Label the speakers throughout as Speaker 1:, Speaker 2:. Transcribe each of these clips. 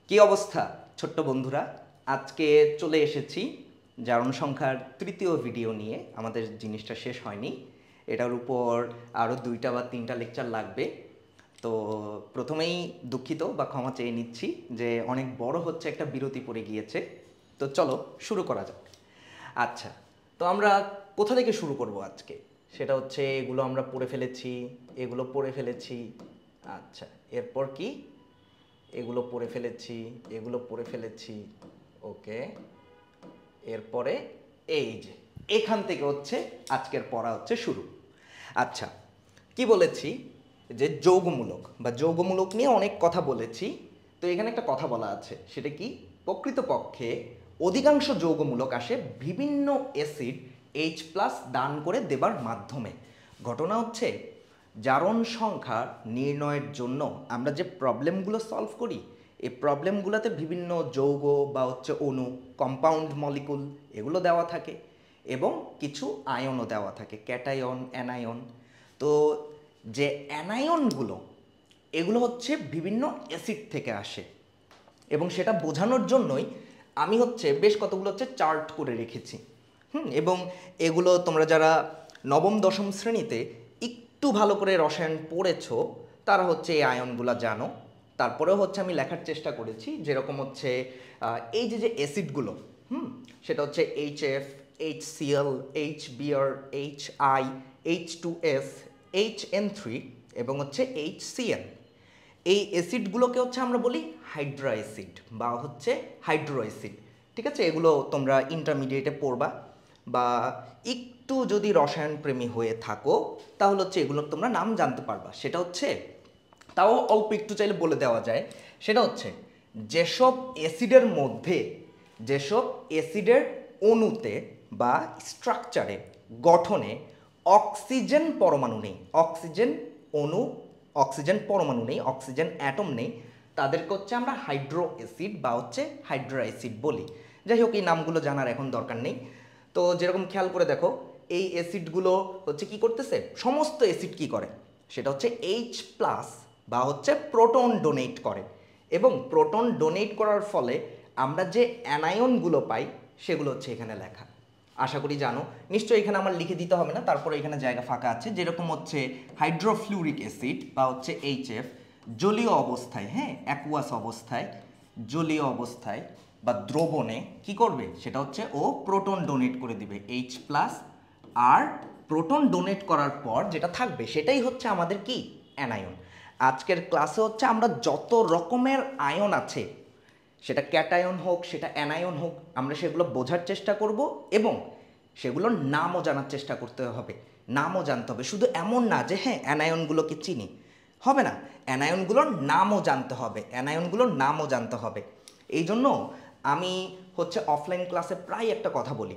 Speaker 1: কি অবস্থা ছোট্ট বন্ধুরা? আজকে চলে এসেছি জারণ সংখ্যার তৃতীয় ভিডিও নিয়ে। আমাদের জিনিসটা শেষ হয়নি, এটার উপর আরও 2টা বা 3টা লেকচার লাগবে। তো প্রথমেই দুঃখিত বা ক্ষমা চেয়ে নিচ্ছি যে অনেক বড় হচ্ছে, একটা বিরতি পড়ে গিয়েছে। তো চলো শুরু করা যাক। আচ্ছা, তো আমরা কোথা থেকে শুরু করব আজকে? সেটা হচ্ছে এগুলো আমরা পড়ে ফেলেছি, এগুলো পড়ে ফেলেছি। আচ্ছা, এরপর কি? এগুলো পড়ে ফেলেছি, এগুলো পড়ে ফেলেছি। ওকে, এরপরে এই যে এখান থেকে হচ্ছে আজকের পড়া হচ্ছে শুরু। আচ্ছা, কি বলেছি যে যৌগমূলক বা যৌগমূলক নিয়ে অনেক কথা বলেছি। তো এখানে একটা কথা বলা আছে, সেটা কি? প্রকৃতপক্ষে অধিকাংশ যৌগমূলক আসে বিভিন্ন অ্যাসিড H+ দান করে দেবার মাধ্যমে। ঘটনা হচ্ছে জারণ সংখ্যা নির্ণয়ের জন্য আমরা যে প্রবলেমগুলো সলভ করি, এই প্রবলেমগুলোতে বিভিন্ন যৌগ বা হচ্ছে অণু, কম্পাউন্ড মলিকুল এগুলো দেওয়া থাকে এবং কিছু আয়নও দেওয়া থাকে, ক্যাটায়ন, অ্যানায়ন। তো যে অ্যানায়নগুলো এগুলো হচ্ছে বিভিন্ন অ্যাসিড থেকে আসে এবং সেটা বোঝানোর জন্যই আমি হচ্ছে বেশ কতগুলো হচ্ছে চার্ট করে রেখেছি। এবং এগুলো তোমরা যারা নবম দশম শ্রেণীতে একটু ভালো করে রসায়ন পড়েছো তারা হচ্ছে এই আয়নগুলো জানো। তারপরেও হচ্ছে আমি লেখার চেষ্টা করেছি, যেরকম হচ্ছে এই যে অ্যাসিডগুলো, সেটা হচ্ছে HF, HCl, HBr, HI, H2S, HN3 এবং হচ্ছে HCl। এই অ্যাসিডগুলোকে হচ্ছে আমরা বলি হাইড্রা অ্যাসিড বা হচ্ছে হাইড্রো অ্যাসিড। ঠিক আছে, এগুলো তোমরা ইন্টারমিডিয়েটে পড়বা, বা একটু যদি রসায়ন প্রেমী হয়ে থাকো তাহলে হচ্ছে এগুলোর তোমরা নাম জানতে পারবা। সেটা হচ্ছে, তাও অল্প একটু চাইলে বলে দেওয়া যায়, সেটা হচ্ছে যেসব অ্যাসিডের মধ্যে, যেসব অ্যাসিডের অণুতে বা স্ট্রাকচারে, গঠনে অক্সিজেন পরমাণু নেই, অক্সিজেন অণু, অক্সিজেন পরমাণু নেই, অক্সিজেন অ্যাটম নেই, তাদেরকে হচ্ছে আমরা হাইড্রো অ্যাসিড বা হচ্ছে হাইড্রা অ্যাসিড বলি। যাই হোক, এই নামগুলো জানার এখন দরকার নেই। তো যেরকম খেয়াল করে দেখো, এই অ্যাসিডগুলো হচ্ছে কি করতেছে, সমস্ত অ্যাসিড কি করে, সেটা হচ্ছে H+ বা হচ্ছে প্রোটন ডোনেট করে, এবং প্রোটন ডোনেট করার ফলে আমরা যে অ্যানায়নগুলো পাই সেগুলো হচ্ছে এখানে লেখা। আশা করি জানো। নিশ্চয়ই এখানে আমার লিখে দিতে হবে না, তারপরে এখানে জায়গা ফাঁকা আছে। যেরকম হচ্ছে হাইড্রোফ্লুরিক অ্যাসিড বা হচ্ছে HF জলীয় অবস্থায়, অ্যাকুয়াস অবস্থায়, জলীয় অবস্থায় বা দ্রবণে কি করবে, সেটা হচ্ছে ও প্রোটন ডোনেট করে দিবে H+। আর প্রোটন ডোনেট করার পর যেটা থাকবে সেটাই হচ্ছে আমাদের কি, অ্যানায়ন। আজকের ক্লাসে হচ্ছে আমরা যত রকমের আয়ন আছে, সেটা ক্যাটায়ন হোক, সেটা অ্যানায়ন হোক, আমরা সেগুলো বোঝার চেষ্টা করব এবং সেগুলোর নামও জানার চেষ্টা করতে হবে। নামও জানতে হবে, শুধু এমন না যে অ্যানায়নগুলোকে চিনি, হবে না, অ্যানায়নগুলোর নামও জানতে হবে, অ্যানায়নগুলোর নামও জানতে হবে। এই জন্য আমি হচ্ছে অফলাইন ক্লাসে প্রায় একটা কথা বলি,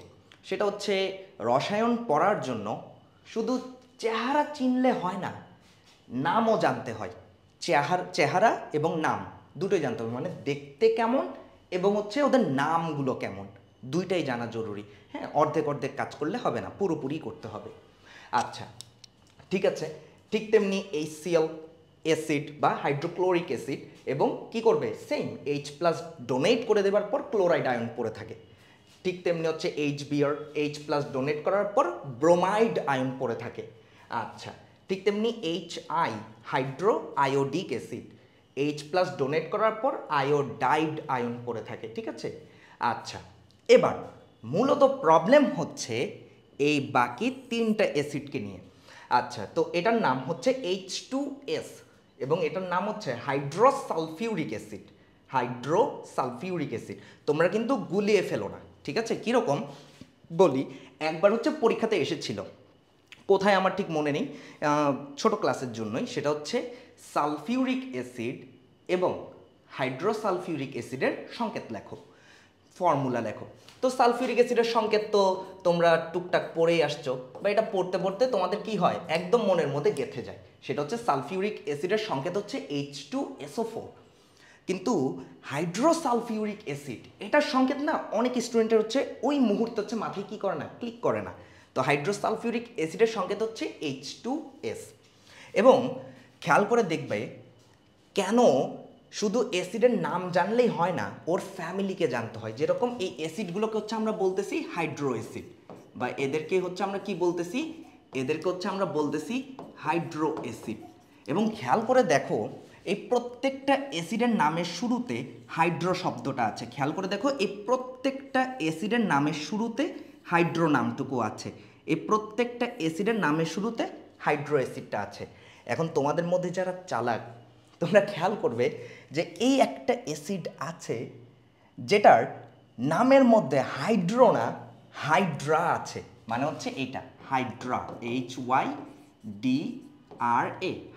Speaker 1: সেটা হচ্ছে রসায়ন পড়ার জন্য শুধু চেহারা চিনলে হয় না, নামও জানতে হয়। চেহারা এবং নাম দুটোই জানতে হবে, মানে দেখতে কেমন এবং হচ্ছে ওদের নামগুলো কেমন, দুইটাই জানা জরুরি। অর্ধেক অর্ধেক কাজ করলে হবে না, পুরোপুরি করতে হবে। আচ্ছা, ঠিক আছে। ঠিক তেমনি HCl অ্যাসিড বা হাইড্রোক্লোরিক অ্যাসিড, এবং কি করবে, সেম H+ ডোনেট করে দেওয়ার পর ক্লোরাইড আয়ন পড়ে থাকে। ঠিক তেমনি হচ্ছে HBr, H+ ডোনেট করার পর ব্রোমাইড আয়ন পড়ে থাকে। আচ্ছা, ঠিক তেমনি HI hydro iodic acid, H+ donate করার পর আয়োডাইড আয়ন পড়ে থাকে। ঠিক আছে। আচ্ছা, এবার মূলত প্রবলেম হচ্ছে এই বাকি 3টা অ্যাসিডকে নিয়ে। আচ্ছা, তো এটার নাম হচ্ছে H2S এবং এটার নাম হচ্ছে হাইড্রোসালফিউরিক অ্যাসিড। হাইড্রোসালফিউরিক অ্যাসিড তোমরা কিন্তু গুলিয়ে ফেলো না, ঠিক আছে? কীরকম বলি, একবার হচ্ছে পরীক্ষাতে এসেছিল, কোথায় আমার ঠিক মনে নেই, ছোট ক্লাসের জন্যই, সেটা হচ্ছে সালফিউরিক অ্যাসিড এবং হাইড্রোসালফিউরিক অ্যাসিডের সংকেত লেখো, ফর্মুলা লেখো। তো সালফিউরিক অ্যাসিডের সংকেত তো তোমরা টুকটাক পড়েই আসছো, বা এটা পড়তে পড়তে তোমাদের কি হয়, একদম মনের মধ্যে গেঁথে যায়। সেটা হচ্ছে সালফিউরিক অ্যাসিডের সংকেত হচ্ছে H2SO4। কিন্তু হাইড্রোসালফিউরিক অ্যাসিড এটার সংকেত না অনেক স্টুডেন্টের হচ্ছে ওই মুহূর্তে হচ্ছে মাথায় কী করে না, ক্লিক করে না। তো হাইড্রোসালফিউরিক অ্যাসিডের সংকেত হচ্ছে H2S। এবং খেয়াল করে দেখবে কেন শুধু অ্যাসিডের নাম জানলেই হয় না, ওর ফ্যামিলিকে জানতে হয়। যেরকম এই অ্যাসিডগুলোকে হচ্ছে আমরা বলতেছি হাইড্রো অ্যাসিড, বা এদেরকে হচ্ছে আমরা কি বলতেছি, এদেরকে হচ্ছে আমরা বলতেছি হাইড্রো অ্যাসিড। এবং খেয়াল করে দেখো এই প্রত্যেকটা অ্যাসিডের নামের শুরুতে হাইড্রো শব্দটা আছে। খেয়াল করে দেখো এই প্রত্যেকটা অ্যাসিডের নামের শুরুতে হাইড্রো নামটুকু আছে। এই প্রত্যেকটা অ্যাসিডের নামের শুরুতে হাইড্রো অ্যাসিডটা আছে। এখন তোমাদের মধ্যে যারা চালাক, তোমরা খেয়াল করবে যে এই একটা অ্যাসিড আছে যেটার নামের মধ্যে হাইড্রো না হাইড্রা আছে, মানে হচ্ছে এটা হাইড্রা, HYDRA,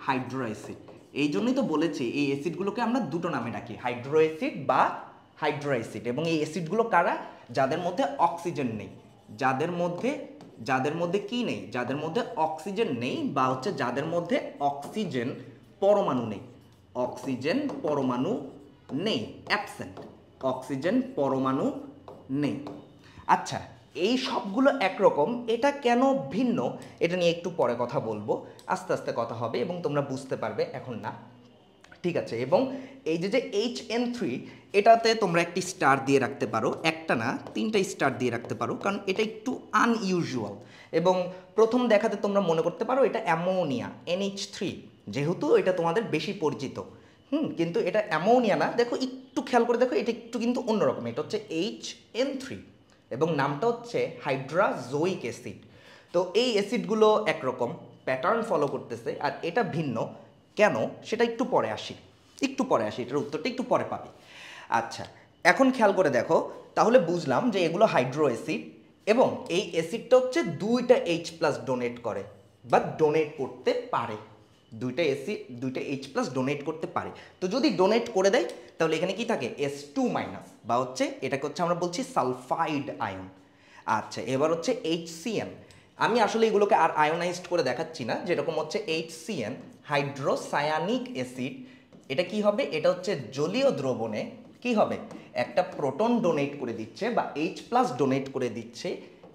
Speaker 1: হাইড্রো অ্যাসিড। এই জন্যই তো বলেছি এই অ্যাসিডগুলোকে আমরা দুটো নামে ডাকি, হাইড্রো অ্যাসিড বা হাইড্রো অ্যাসিড। এবং এই অ্যাসিডগুলো কারা? যাদের মধ্যে অক্সিজেন নেই, যাদের মধ্যে কি নেই, যাদের মধ্যে অক্সিজেন নেই, বা হচ্ছে যাদের মধ্যে অক্সিজেন পরমাণু নেই, অক্সিজেন পরমাণু নেই, অ্যাবসেন্ট, অক্সিজেন পরমাণু নেই। আচ্ছা, এই সবগুলো একরকম, এটা কেন ভিন্ন এটা নিয়ে একটু পরে কথা বলবো, আস্তে আস্তে কথা হবে এবং তোমরা বুঝতে পারবে, এখন না, ঠিক আছে। এবং এই যে HN3, এটাতে তোমরা একটি স্টার দিয়ে রাখতে পারো, একটা না 3টা স্টার দিয়ে রাখতে পারো, কারণ এটা একটু আনইউজুয়াল। এবং প্রথম দেখাতে তোমরা মনে করতে পারো এটা অ্যামোনিয়া, NH3, যেহেতু এটা তোমাদের বেশি পরিচিত। কিন্তু এটা অ্যামোনিয়া না, দেখো একটু খেয়াল করে দেখো, এটা একটু কিন্তু অন্যরকম, এটা হচ্ছে HN3 এবং নামটা হচ্ছে হাইড্রাজোইক অ্যাসিড। তো এই অ্যাসিডগুলো একরকম প্যাটার্ন ফলো করতেছে, আর এটা ভিন্ন কেন সেটা একটু পরে আসি, এটার উত্তরটা একটু পরে পাবি। আচ্ছা, এখন খেয়াল করে দেখো, তাহলে বুঝলাম যে এগুলো হাইড্রো অ্যাসিড, এবং এই অ্যাসিডটা হচ্ছে 2টা H+ ডোনেট করে বা ডোনেট করতে পারে, 2টা H+ ডোনেট করতে পারে। তো যদি ডোনেট করে দেয় তাহলে এখানে কি থাকে, S2- বা হচ্ছে এটাকে হচ্ছে আমরা বলছি সালফাইড আয়ন। আচ্ছা, এবার হচ্ছে HCN, আমি আসলে এগুলোকে আর আয়োনাইজড করে দেখাচ্ছি না, যেরকম হচ্ছে HCN, হাইড্রোসায়ানিক অ্যাসিড। এটা কি হবে, এটা হচ্ছে জলীয় দ্রবণে কি হবে, একটা প্রোটন ডোনেট করে দিচ্ছে বা H+ ডোনেট করে দিচ্ছে,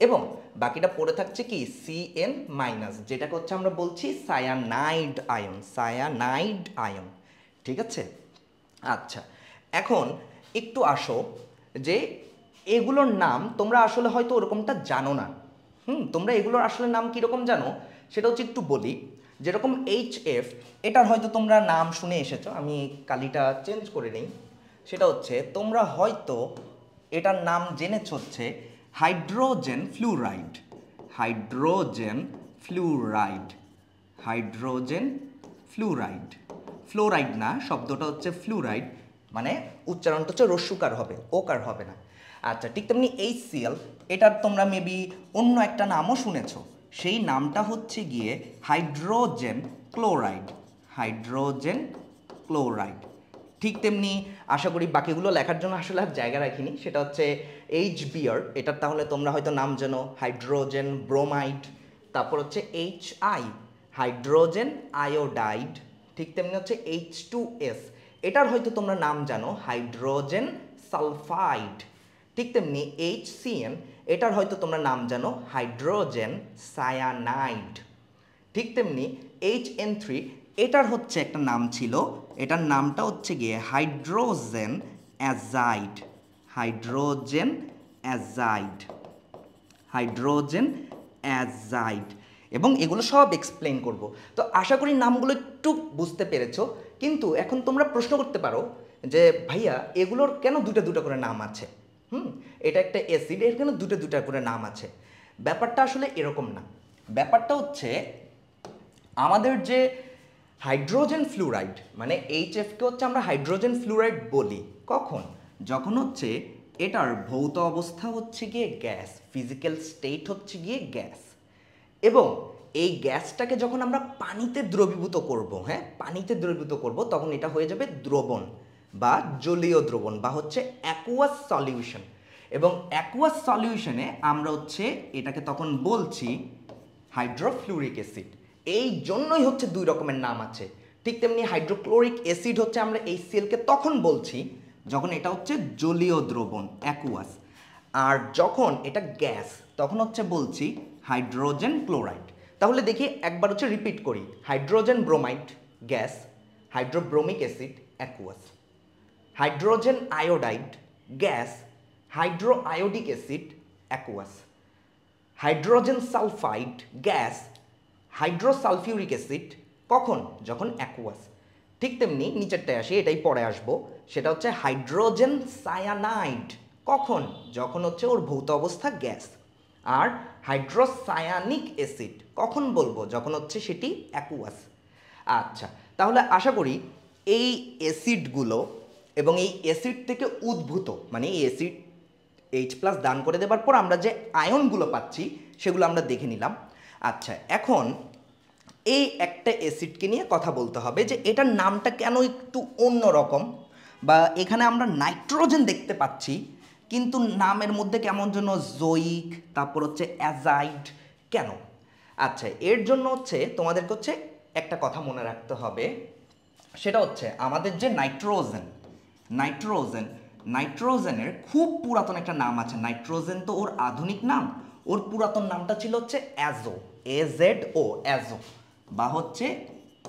Speaker 1: এবং বাকিটা পড়ে থাকছে কি CN-, যেটাকে হচ্ছে আমরা বলছি সায়ানাইড আয়ন, ঠিক আছে। আচ্ছা, এখন একটু আসো যে এগুলোর নাম তোমরা আসলে হয়তো ওরকমটা জানো না। তোমরা এগুলোর আসলে নাম কীরকম জানো সেটা হচ্ছে একটু বলি। যেরকম HF, এটার হয়তো তোমরা নাম শুনে এসেছো, আমি কালিটা চেঞ্জ করে নিই। সেটা হচ্ছে তোমরা হয়তো এটার নাম জেনেছ হচ্ছে হাইড্রোজেন ফ্লুরাইড, ফ্লোরাইড না, শব্দটা হচ্ছে ফ্লুরাইড, মানে উচ্চারণটা হচ্ছে রস্যুকার হবে, ওকার হবে না। আচ্ছা, ঠিক তেমনি HCl, এটার তোমরা মেবি অন্য একটা নামও শুনেছো, সেই নামটা হচ্ছে গিয়ে হাইড্রোজেন ক্লোরাইড। ঠিক তেমনি আশা করি বাকিগুলো লেখার জন্য আসলে আর জায়গা রাখিনি, সেটা হচ্ছে HBr, এটার তাহলে তোমরা হয়তো নাম জানো হাইড্রোজেন ব্রোমাইড। তারপর হচ্ছে HI, হাইড্রোজেন আয়োডাইড। ঠিক তেমনি হচ্ছে H2S, এটার হয়তো তোমরা নাম জানো হাইড্রোজেন সালফাইড। ঠিক তেমনি HCN, এটার হয়তো তোমরা নাম জানো হাইড্রোজেন সায়ানাইড। ঠিক তেমনি HN3, এটার হচ্ছে একটা নাম ছিল, এটার নামটা হচ্ছে গিয়ে হাইড্রোজেন অ্যাজাইড, এবং এগুলো সব এক্সপ্লেন করব। তো আশা করি নামগুলো একটু বুঝতে পেরেছো। কিন্তু এখন তোমরা প্রশ্ন করতে পারো যে ভাইয়া এগুলোর কেন দুটা করে নাম আছে, এটা একটা অ্যাসিড, এর কেন দুটা করে নাম আছে? ব্যাপারটা আসলে এরকম না। ব্যাপারটা হচ্ছে আমাদের যে হাইড্রোজেন ফ্লুরাইড, মানে HF-কে হচ্ছে আমরা হাইড্রোজেন ফ্লুরাইড বলি কখন, যখন হচ্ছে এটার ভৌত অবস্থা হচ্ছে গিয়ে গ্যাস, ফিজিক্যাল স্টেট হচ্ছে গিয়ে গ্যাস, এবং এই গ্যাসটাকে যখন আমরা পানিতে দ্রবীভূত করব, তখন এটা হয়ে যাবে দ্রবণ বা জলীয় দ্রবণ, বা হচ্ছে অ্যাকুয়াস সলিউশন। এবং অ্যাকুয়াস সলিউশনে আমরা হচ্ছে এটাকে তখন বলছি হাইড্রোফ্লুরিক অ্যাসিড। এই জন্যই হচ্ছে 2 রকমের নাম আছে। ঠিক তেমনি হাইড্রোক্লোরিক অ্যাসিড হচ্ছে আমরা HCl-কে তখন বলছি যখন এটা হচ্ছে জলীয় দ্রবণ অ্যাকুয়াস, আর যখন এটা গ্যাস তখন হচ্ছে বলছি হাইড্রোজেন ক্লোরাইড। তাহলে দেখি একবার হচ্ছে রিপিট করি, hydrogen bromide gas, hydrobromic acid aqueous. Hydrogen iodide gas, hydroiodic acid aqueous, hydrogen sulphide gas, hydrosulphuric acid কখন? যখন অ্যাকুয়াস। ঠিক তেমনি নিচেরটায় আসি, এটাই পরে আসবো, সেটা হচ্ছে হাইড্রোজেন সায়ানাইড কখন? যখন হচ্ছে ওর ভৌত অবস্থা গ্যাস। আর হাইড্রোসায়ানিক অ্যাসিড কখন বলবো? যখন হচ্ছে সেটি অ্যাকুয়াস। আচ্ছা, তাহলে আশা করি এই অ্যাসিডগুলো এবং এই অ্যাসিড থেকে উদ্ভূত, মানে এই অ্যাসিড H+ দান করে দেবার পর আমরা যে আয়নগুলো পাচ্ছি সেগুলো আমরা দেখে নিলাম। আচ্ছা, এখন এই একটা অ্যাসিডকে নিয়ে কথা বলতে হবে যে এটার নামটা কেন একটু অন্যরকম, বা এখানে আমরা নাইট্রোজেন দেখতে পাচ্ছি কিন্তু নামের মধ্যে কেমন যেন জৈক, তারপর হচ্ছে অ্যাজাইড, কেন? আচ্ছা, এর জন্য হচ্ছে তোমাদেরকে হচ্ছে একটা কথা মনে রাখতে হবে, সেটা হচ্ছে আমাদের যে নাইট্রোজেনের খুব পুরাতন একটা নাম আছে। নাইট্রোজেন তো ওর আধুনিক নাম, ওর পুরাতন নামটা ছিল হচ্ছে অ্যাজো, AZO, অ্যাজো, বা হচ্ছে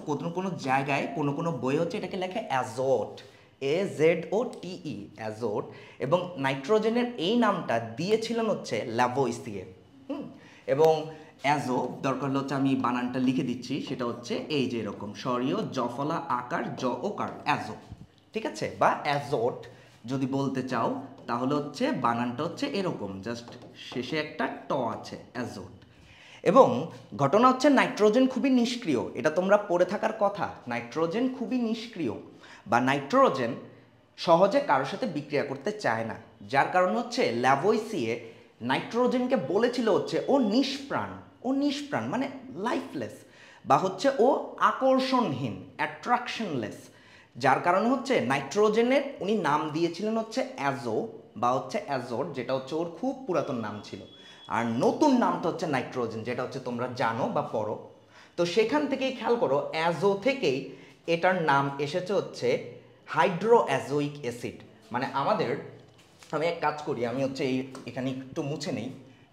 Speaker 1: কোনো কোনো জায়গায় কোনো কোনো বই হচ্ছে এটাকে লেখে অ্যাজোট, AZOTE, অ্যাজোট। এবং নাইট্রোজেনের এই নামটা দিয়েছিলেন হচ্ছে ল্যাভোইসিয়ে। এবং অ্যাজো, দরকার হলে হচ্ছে আমি বানানটা লিখে দিচ্ছি, সেটা হচ্ছে এই যে এরকম স্বরীয় জফলা আকার জ ওকার, অ্যাজো, ঠিক আছে? বা অ্যাজোট যদি বলতে চাও তাহলে হচ্ছে বানানটা হচ্ছে এরকম, জাস্ট শেষে একটা ট আছে, অ্যাজোট। এবং ঘটনা হচ্ছে নাইট্রোজেন খুবই নিষ্ক্রিয়, এটা তোমরা পড়ে থাকার কথা। নাইট্রোজেন খুবই নিষ্ক্রিয়, বা নাইট্রোজেন সহজে কারোর সাথে বিক্রিয়া করতে চায় না, যার কারণ হচ্ছে ল্যাভোইসিয়ে নাইট্রোজেনকে বলেছিল হচ্ছে ও নিষ্প্রাণ মানে লাইফলেস, বা হচ্ছে ও আকর্ষণহীন, অ্যাট্রাকশনলেস, যার কারণে হচ্ছে নাইট্রোজেনের উনি নাম দিয়েছিলেন হচ্ছে অ্যাজো বা হচ্ছে অ্যাজোট, যেটা হচ্ছে ওর খুব পুরাতন নাম ছিল। আর নতুন নামটা হচ্ছে নাইট্রোজেন, যেটা হচ্ছে তোমরা জানো বা পড়ো। তো সেখান থেকেই খেয়াল করো, অ্যাজো থেকেই এটার নাম এসেছে হচ্ছে হাইড্রোঅ্যাজোইক অ্যাসিড। মানে আমি এক কাজ করি, আমি হচ্ছে এখানে একটু মুছে নেই,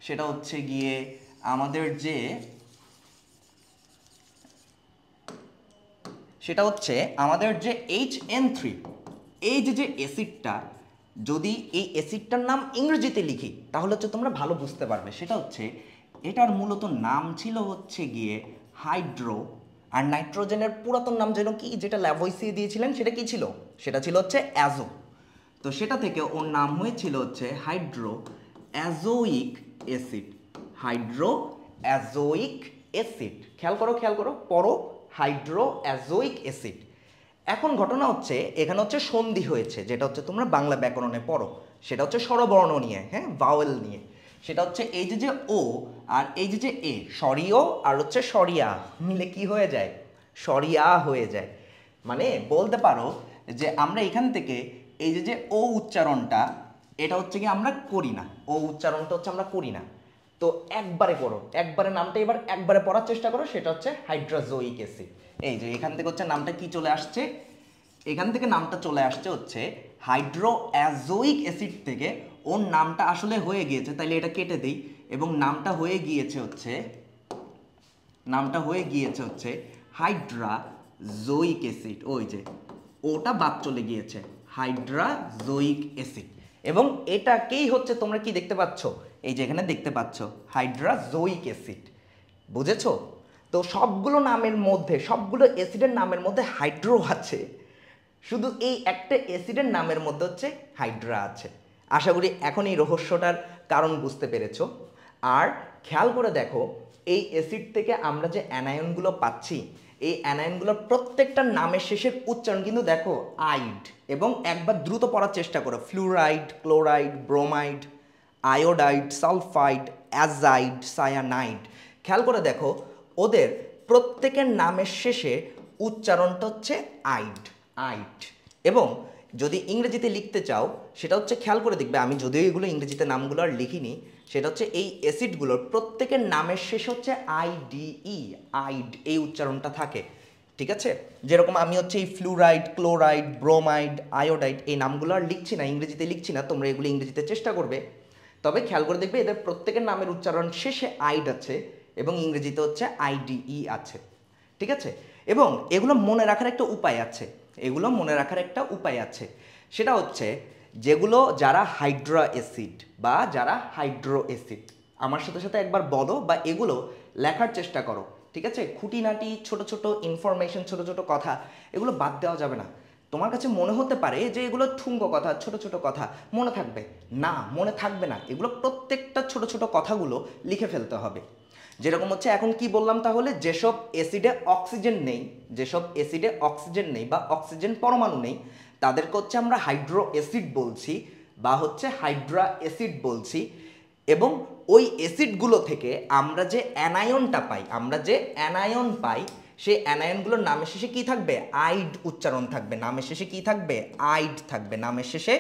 Speaker 1: সেটা হচ্ছে গিয়ে আমাদের যে HN3, এই যে অ্যাসিডটা, যদি এই অ্যাসিডটার নাম ইংরেজিতে লিখি তাহলে হচ্ছে তোমরা ভালো বুঝতে পারবে। সেটা হচ্ছে এটার মূলত নাম ছিল হচ্ছে গিয়ে হাইড্রো, আর নাইট্রোজেনের পুরাতন নাম যেন কি, যেটা ল্যাভোইসিয়ে দিয়েছিলেন, সেটা কি ছিল? সেটা ছিল হচ্ছে অ্যাজো। তো সেটা থেকে ওর নাম হয়েছিল হচ্ছে হাইড্রোঅ্যাজোইক অ্যাসিড, হাইড্রোঅ্যাজোইক অ্যাসিড। খেয়াল করো পরো, হাইড্রোঅ্যাজোইক অ্যাসিড। এখন ঘটনা হচ্ছে এখানে হচ্ছে সন্ধি হয়েছে, যেটা হচ্ছে তোমরা বাংলা ব্যাকরণে পড়ো, সেটা হচ্ছে স্বরবর্ণ নিয়ে, হ্যাঁ, ভাওয়েল নিয়ে। সেটা হচ্ছে এই যে ও আর এই যে এ, স্বরীয় আর হচ্ছে স্বরিয়া মিলে কি হয়ে যায়? স্বরিয়া হয়ে যায়। মানে বলতে পারো যে আমরা এখান থেকে এই যে ও উচ্চারণটা, এটা হচ্ছে কি আমরা করি না, ও উচ্চারণটা হচ্ছে আমরা করি না। তো একবারে করো, একবারে নামটা এবার একবারে পড়ার চেষ্টা করো, সেটা হচ্ছে হাইড্রোজোইক অ্যাসিড। এই যে এখান থেকে হচ্ছে নামটা কি চলে আসছে, এখান থেকে নামটা চলে আসছে হচ্ছে হাইড্রোঅ্যাজোইক অ্যাসিড থেকে ওর নামটা আসলে হয়ে গিয়েছে, তাইলে এটা কেটে দেই, এবং নামটা হয়ে গিয়েছে হচ্ছে হাইড্রাজোইক অ্যাসিড। ওই যে ওটা বাদ চলে গিয়েছে, হাইড্রাজোইক অ্যাসিড। এবং এটাকেই হচ্ছে তোমরা কি দেখতে পাচ্ছ, এই যে এখানে দেখতে পাচ্ছ হাইড্রাজোইক অ্যাসিড। বুঝেছো? তো সবগুলো অ্যাসিডের নামের মধ্যে হাইড্রো আছে, শুধু এই একটা অ্যাসিডের নামের মধ্যে হচ্ছে হাইড্রা আছে। আশা করি এখন এই রহস্যটার কারণ বুঝতে পেরেছো। আর খেয়াল করে দেখো, এই অ্যাসিড থেকে আমরা যে অ্যানায়নগুলো পাচ্ছি, এই অ্যানায়নগুলোর প্রত্যেকটা নামের শেষের উচ্চারণ কিন্তু দেখো আইড, এবং একবার দ্রুত পড়ার চেষ্টা করো, fluoride, chloride, bromide, iodide, sulphide, azide, cyanide. খেয়াল করে দেখো ওদের প্রত্যেকের নামের শেষে উচ্চারণটা হচ্ছে আইড। এবং যদি ইংরেজিতে লিখতে চাও সেটা হচ্ছে, খেয়াল করে দেখবে, আমি যদিও এগুলো ইংরেজিতে নামগুলো আর লিখিনি, সেটা হচ্ছে এই অ্যাসিডগুলোর প্রত্যেকের নামের শেষে হচ্ছে আইডিই, আইড, এই উচ্চারণটা থাকে। ঠিক আছে? যেরকম আমি হচ্ছে এই ফ্লুরাইড, ক্লোরাইড, ব্রোমাইড, আয়োডাইড এই নামগুলো আর লিখছি না, ইংরেজিতে লিখছি না, তোমরা এগুলো ইংরেজিতে চেষ্টা করবে। তবে খেয়াল করে দেখবে এদের প্রত্যেকের নামের উচ্চারণ শেষে আইড আছে, এবং ইংরেজিতে হচ্ছে আইডিই আছে। ঠিক আছে? এবং এগুলো মনে রাখার একটা উপায় আছে, সেটা হচ্ছে যেগুলো যারা হাইড্রা অ্যাসিড বা যারা হাইড্রো অ্যাসিড, আমার সাথে সাথে একবার বলো বা এগুলো লেখার চেষ্টা করো, ঠিক আছে? খুঁটিনাটি ছোট ছোট ইনফরমেশন, ছোট ছোট কথা, এগুলো বাদ দেওয়া যাবে না। তোমার কাছে মনে হতে পারে যে এগুলো ঠুঙ্গো কথা, ছোট ছোট কথা, মনে থাকবে না, মনে থাকবে না। এগুলো প্রত্যেকটা ছোট ছোট কথাগুলো লিখে ফেলতে হবে। যেরকম হচ্ছে এখন কি বললাম তাহলে, যেসব অ্যাসিডে অক্সিজেন নেই, যেসব অ্যাসিডে অক্সিজেন নেই বা অক্সিজেন পরমাণু নেই, তাদেরকে হচ্ছে আমরা হাইড্রো অ্যাসিড বলছি বা হচ্ছে হাইড্রা অ্যাসিড বলছি। এবং ওই অ্যাসিডগুলো থেকে আমরা যে অ্যানায়নটা পাই, আমরা যে অ্যানায়ন পাই, সেই অ্যানায়নগুলোর নামের শেষে কি থাকবে? আইড উচ্চারণ থাকবে। নামের শেষে কি থাকবে? আইড থাকবে। নামের শেষে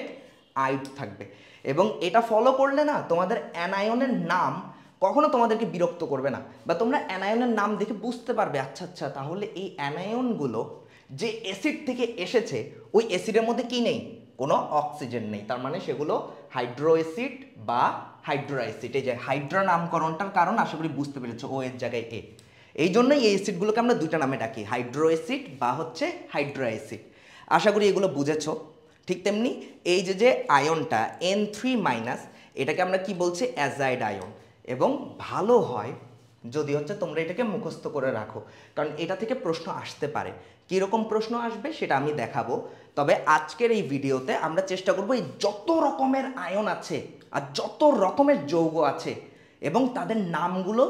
Speaker 1: আইড থাকবে। এবং এটা ফলো করলে না তোমাদের অ্যানায়নের নাম কখনো তোমাদেরকে বিরক্ত করবে না, বা তোমরা অ্যানায়নের নাম দেখে বুঝতে পারবে আচ্ছা আচ্ছা তাহলে এই অ্যানায়নগুলো যে অ্যাসিড থেকে এসেছে ওই অ্যাসিডের মধ্যে কি নেই? কোনো অক্সিজেন নেই, তার মানে সেগুলো হাইড্রো অ্যাসিড বা হাইড্রো অ্যাসিড। এই যে হাইড্রা নামকরণটার কারণ আশা করি বুঝতে পেরেছো, ও এর জায়গায় এ। এই জন্যই এই অ্যাসিডগুলোকে আমরা দুইটা নামে ডাকি, হাইড্রো অ্যাসিড বা হচ্ছে হাইড্রা অ্যাসিড। আশা করি এগুলো বুঝেছো। ঠিক তেমনি এই যে আয়নটা N3- এটাকে আমরা কি বলছি? Azide ion. এবং ভালো হয় যদি হচ্ছে তোমরা এটাকে মুখস্থ করে রাখো, কারণ এটা থেকে প্রশ্ন আসতে পারে। কীরকম প্রশ্ন আসবে সেটা আমি দেখাবো। তবে আজকের এই ভিডিওতে আমরা চেষ্টা করবো এই যত রকমের আয়ন আছে আর যত রকমের যৌগ আছে এবং তাদের নামগুলো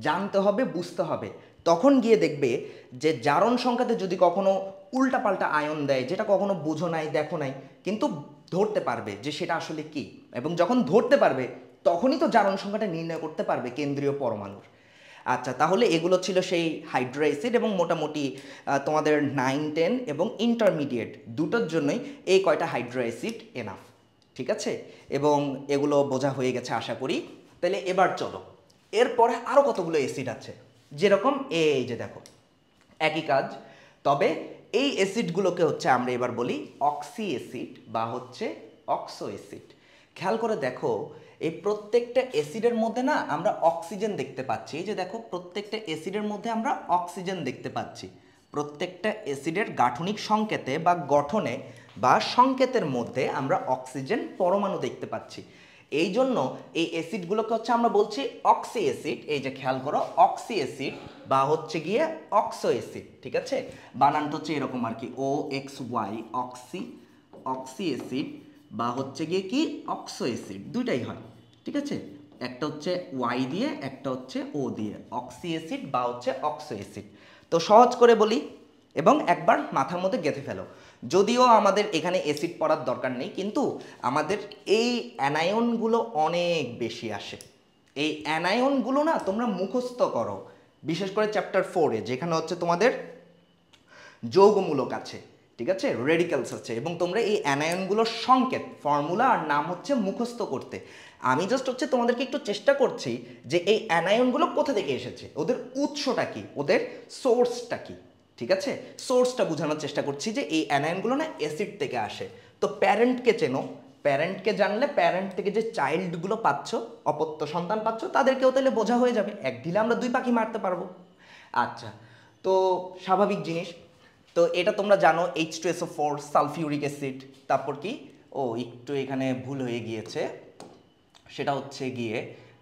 Speaker 1: জানতে হবে, বুঝতে হবে। তখন গিয়ে দেখবে যে জারণ সংখ্যাতে যদি কখনো উল্টাপাল্টা আয়ন দেয়, যেটা কখনো বুঝো নাই, দেখো নাই, কিন্তু ধরতে পারবে যে সেটা আসলে কি। এবং যখন ধরতে পারবে তখনই তো জারণ সংখ্যাটা নির্ণয় করতে পারবে কেন্দ্রীয় পরমাণুর। আচ্ছা, তাহলে এগুলো ছিল সেই হাইড্রো অ্যাসিড। এবং মোটামুটি তোমাদের 9, 10 এবং ইন্টারমিডিয়েট দুটোর জন্যই এই কয়টা হাইড্রো অ্যাসিড এনাফ, ঠিক আছে? এবং এগুলো বোঝা হয়ে গেছে আশা করি। তাহলে এবার চলো, এরপরে আরও কতগুলো অ্যাসিড আছে, যেরকম এই যে দেখো একই কাজ। তবে এই অ্যাসিডগুলোকে হচ্ছে আমরা এবার বলি অক্সি অ্যাসিড বা হচ্ছে অক্সো অ্যাসিড। খেয়াল করে দেখো এই প্রত্যেকটা অ্যাসিডের মধ্যে না আমরা অক্সিজেন দেখতে পাচ্ছি। এই যে দেখো প্রত্যেকটা অ্যাসিডের মধ্যে আমরা অক্সিজেন দেখতে পাচ্ছি। প্রত্যেকটা অ্যাসিডের গাঠনিক সংকেতে বা গঠনে বা সংকেতের মধ্যে আমরা অক্সিজেন পরমাণু দেখতে পাচ্ছি। এই জন্য এই অ্যাসিডগুলোকে হচ্ছে আমরা বলছি অক্সি অ্যাসিড। এই যে খেয়াল করো অক্সি অ্যাসিড বা হচ্ছে গিয়ে অক্সো অ্যাসিড, ঠিক আছে? বানানটা হচ্ছে এরকম আর কি, OXY, অক্সি, অক্সি অ্যাসিড বা হচ্ছে গিয়ে কি অক্সো অ্যাসিড, দুইটাই হয়, ঠিক আছে? একটা হচ্ছে ওয়াই দিয়ে, একটা হচ্ছে ও দিয়ে, অক্সি অ্যাসিড বা হচ্ছে অক্সো অ্যাসিড। তো সহজ করে বলি এবং একবার মাথার মধ্যে গেঁথে ফেলো। যদিও আমাদের এখানে অ্যাসিড পড়ার দরকার নেই, কিন্তু আমাদের এই অ্যানায়নগুলো অনেক বেশি আসে। এই অ্যানায়নগুলো না তোমরা মুখস্থ করো, বিশেষ করে চ্যাপ্টার 4-এ, যেখানে হচ্ছে তোমাদের যৌগমূলক আছে, ঠিক আছে, রেডিক্যালস আছে, এবং তোমরা এই অ্যানায়নগুলোর সংকেত, ফর্মুলা আর নাম হচ্ছে মুখস্থ করতে। আমি জাস্ট হচ্ছে তোমাদেরকে একটু চেষ্টা করছি যে এই অ্যানায়নগুলো কোথা থেকে এসেছে, ওদের উৎসটা কি, ওদের সোর্সটা কি, ঠিক আছে? সোর্সটা বোঝানোর চেষ্টা করছি যে এই অ্যানায়নগুলো না অ্যাসিড থেকে আসে। তো প্যারেন্টকে চেনো, প্যারেন্টকে জানলে প্যারেন্ট থেকে যে চাইল্ডগুলো পাচ্ছ, অপত্য সন্তান পাচ্ছ, তাদেরকেও তাহলে বোঝা হয়ে যাবে। এক ঢিলে আমরা দুই পাখি মারতে পারবো। আচ্ছা, তো স্বাভাবিক জিনিস। তো এটা তোমরা জানো H2SO4 সালফিউরিক অ্যাসিড। তারপর কি, ও একটু এখানে ভুল হয়ে গিয়েছে, সেটা হচ্ছে গিয়ে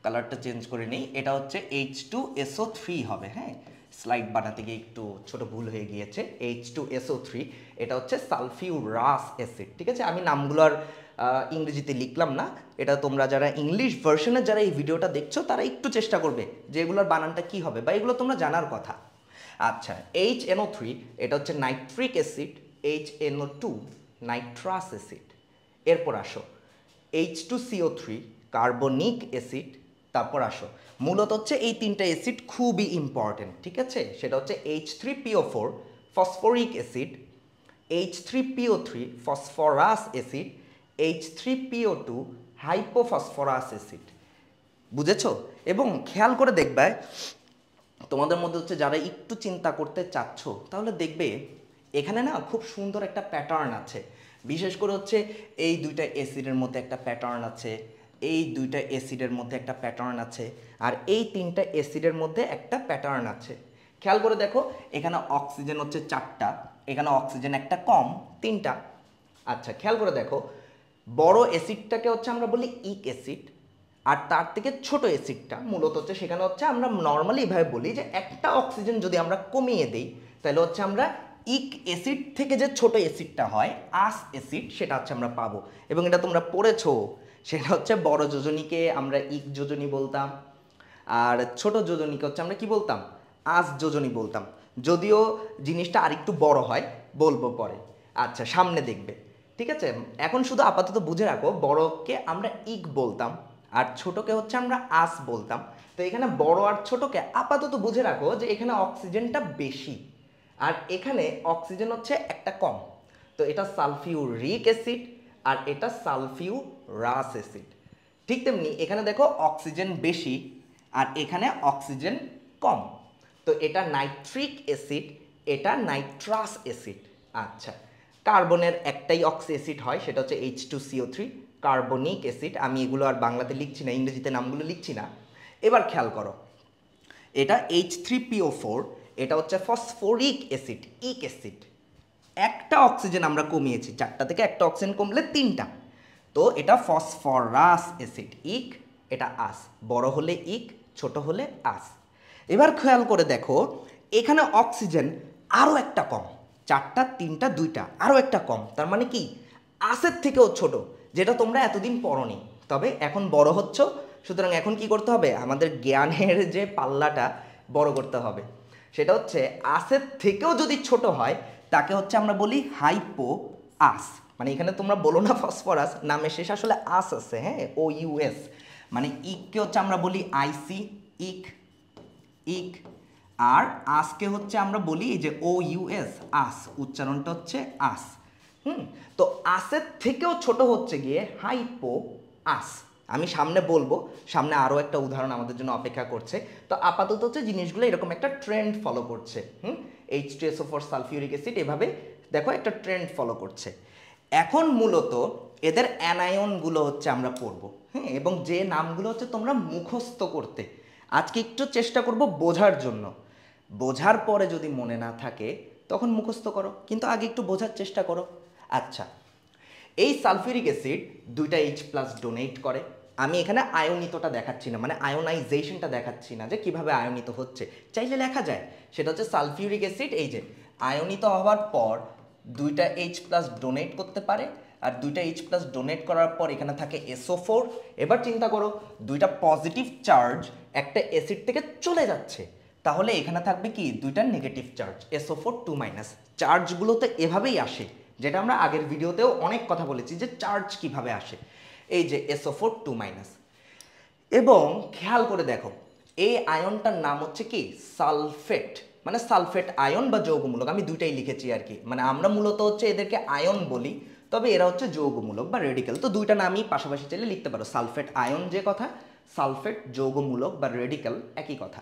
Speaker 1: কালারটা চেঞ্জ করে নিই, এটা হচ্ছে H2SO3 হবে। হ্যাঁ, স্লাইড বানাতে গিয়ে একটু ছোট ভুল হয়ে গিয়েছে। H2SO3 এটা হচ্ছে সালফিউরাস অ্যাসিড, ঠিক আছে? আমি নামগুলো আর ইংরেজিতে লিখলাম না। এটা তোমরা যারা ইংলিশ ভার্সনে যারা এই ভিডিওটা দেখছো তারা একটু চেষ্টা করবে যে এগুলোর বানানটা কি হবে, বা এগুলো তোমরা জানার কথা। আচ্ছা, HNO3 এটা হচ্ছে nitric acid, HNO2 nitrous acid. এরপর আসো H2CO3 কার্বনিক অ্যাসিড। তারপর আসো, মূলত হচ্ছে এই তিনটা অ্যাসিড খুবই ইম্পর্টেন্ট, ঠিক আছে? সেটা হচ্ছে H3PO4 phosphoric acid, H3PO3 phosphorous acid, H3PO2 hypophosphorous acid. বুঝেছো? এবং খেয়াল করে দেখবে তোমাদের মধ্যে হচ্ছে যারা একটু চিন্তা করতে চাচ্ছ, তাহলে দেখবে এখানে না খুব সুন্দর একটা প্যাটার্ন আছে। বিশেষ করে হচ্ছে এই দুইটা অ্যাসিডের মধ্যে একটা প্যাটার্ন আছে, এই দুইটা অ্যাসিডের মধ্যে একটা প্যাটার্ন আছে, আর এই তিনটা অ্যাসিডের মধ্যে একটা প্যাটার্ন আছে। খেয়াল করে দেখো এখানে অক্সিজেন হচ্ছে 4টা, এখানে অক্সিজেন একটা কম 3টা, আচ্ছা, খেয়াল করে দেখো, বড় অ্যাসিডটাকে হচ্ছে আমরা বলি ইক অ্যাসিড, আর তার থেকে ছোট অ্যাসিডটা মূলত হচ্ছে সেখানে হচ্ছে আমরা নর্মালি এভাবে বলি যে একটা অক্সিজেন যদি আমরা কমিয়ে দিই তাহলে হচ্ছে আমরা ইক অ্যাসিড থেকে যে ছোট অ্যাসিডটা হয় আস অ্যাসিড সেটা হচ্ছে আমরা পাবো। এবং এটা তোমরা পড়েছো, সেটা হচ্ছে বড় যোজনীকে আমরা ইক যোজনী বলতাম, আর ছোট যোজনীকে হচ্ছে আমরা কি বলতাম, আস যোজনী বলতাম। যদিও জিনিসটা আরেকটু বড় হয়, বলবো পরে, আচ্ছা সামনে দেখবে। ঠিক আছে, এখন শুধু আপাতত বুঝে রাখো, বড়কে আমরা ইক বলতাম আর ছোটকে হচ্ছে আমরা আস বলতাম। তো এখানে বড় আর ছোটকে আপাতত বুঝে রাখো যে এখানে অক্সিজেনটা বেশি আর এখানে অক্সিজেন হচ্ছে একটা কম। তো এটা সালফিউরিক অ্যাসিড আর এটা সালফিউরাস অ্যাসিড। ঠিক তেমনি এখানে দেখো অক্সিজেন বেশি আর এখানে অক্সিজেন কম। তো এটা নাইট্রিক অ্যাসিড, এটা নাইট্রাস অ্যাসিড। আচ্ছা, কার্বনের একটাই অক্সি অ্যাসিড হয়, সেটা হচ্ছে H2CO3, কার্বনিক অ্যাসিড। আমি এগুলো আর বাংলাতে লিখছি না, ইংরেজিতে নামগুলো লিখছি না। এবার খেয়াল করো, এটা H3PO4, এটা হচ্ছে ফসফরিক অ্যাসিড, ইক অ্যাসিড। একটা অক্সিজেন আমরা কমিয়েছি, 4টা থেকে একটা অক্সিজেন কমলে 3টা। তো এটা ফসফরাস অ্যাসিড, ইক, এটা আস। বড় হলে ইক, ছোট হলে আস। এবার খেয়াল করে দেখো, এখানে অক্সিজেন আরও একটা কম, 4টা, 3টা, 2টা, আরও একটা কম। তার মানে কি আসের থেকেও ছোট, যেটা তোমরা এতদিন পড়োনি, তবে এখন বড় হচ্ছ। সুতরাং এখন কি করতে হবে, আমাদের জ্ঞানের যে পাল্লাটা বড় করতে হবে। সেটা হচ্ছে আসের থেকেও যদি ছোট হয় তাকে হচ্ছে আমরা বলি হাইপো আস। মানে এখানে তোমরা বলো না ফসফরাস, নামের শেষ আসলে আস আছে, হ্যাঁ, OUS। মানে ইককে হচ্ছে আমরা বলি আইসি, ইক, ইক। আর আসকে হচ্ছে আমরা বলি যে OUS, আস, উচ্চারণটা হচ্ছে আস। তো আসের থেকেও ছোট হচ্ছে গিয়ে হাইপো আস। আমি সামনে বলবো, সামনে আরও একটা উদাহরণ আমাদের জন্য অপেক্ষা করছে। তো আপাতত হচ্ছে জিনিসগুলো এরকম একটা ট্রেন্ড ফলো করছে। H2SO4 সালফিউরিক অ্যাসিড এভাবে দেখো একটা ট্রেন্ড ফলো করছে। এখন মূলত এদের অ্যানায়নগুলো হচ্ছে আমরা পড়বো, হ্যাঁ, এবং যে নামগুলো হচ্ছে তোমরা মুখস্থ করতে আজকে একটু চেষ্টা করব বোঝার জন্য। বোঝার পরে যদি মনে না থাকে তখন মুখস্থ করো, কিন্তু আগে একটু বোঝার চেষ্টা করো। আচ্ছা, এই সালফিউরিক অ্যাসিড 2টা H+ ডোনেট করে। আমি এখানে আয়নিতটা দেখাচ্ছি না, মানে আয়োনাইজেশনটা দেখাচ্ছি না যে কিভাবে আয়নিত হচ্ছে, চাইলে লেখা যায়। সেটা হচ্ছে সালফিউরিক অ্যাসিড এই যে আয়নিত হওয়ার পর 2টা H+ ডোনেট করতে পারে, আর 2টা H+ ডোনেট করার পর এখানে থাকে SO4। এবার চিন্তা করো, 2টা পজিটিভ চার্জ একটা অ্যাসিড থেকে চলে যাচ্ছে, তাহলে এখানে থাকবে কি 2টা নেগেটিভ চার্জ, SO4 2-। চার্জগুলো তো এভাবেই আসে, যেটা আমরা আগের ভিডিওতেও অনেক কথা বলেছি যে চার্জ কিভাবে আসে। এই যে SO4 2-। এবং খেয়াল করে দেখো, এই আয়নটার নাম হচ্ছে কি সালফেট, মানে সালফেট আয়ন বা যৌগমূলক। আমি দুইটাই লিখেছি আর কি, মানে আমরা মূলত হচ্ছে এদেরকে আয়ন বলি, তবে এরা হচ্ছে যৌগমূলক বা রেডিক্যাল। তো দুইটা নামই পাশাপাশি চাইলে লিখতে পারো, সালফেট আয়ন যে কথা, সালফেট যৌগমূলক বা রেডিক্যাল একই কথা।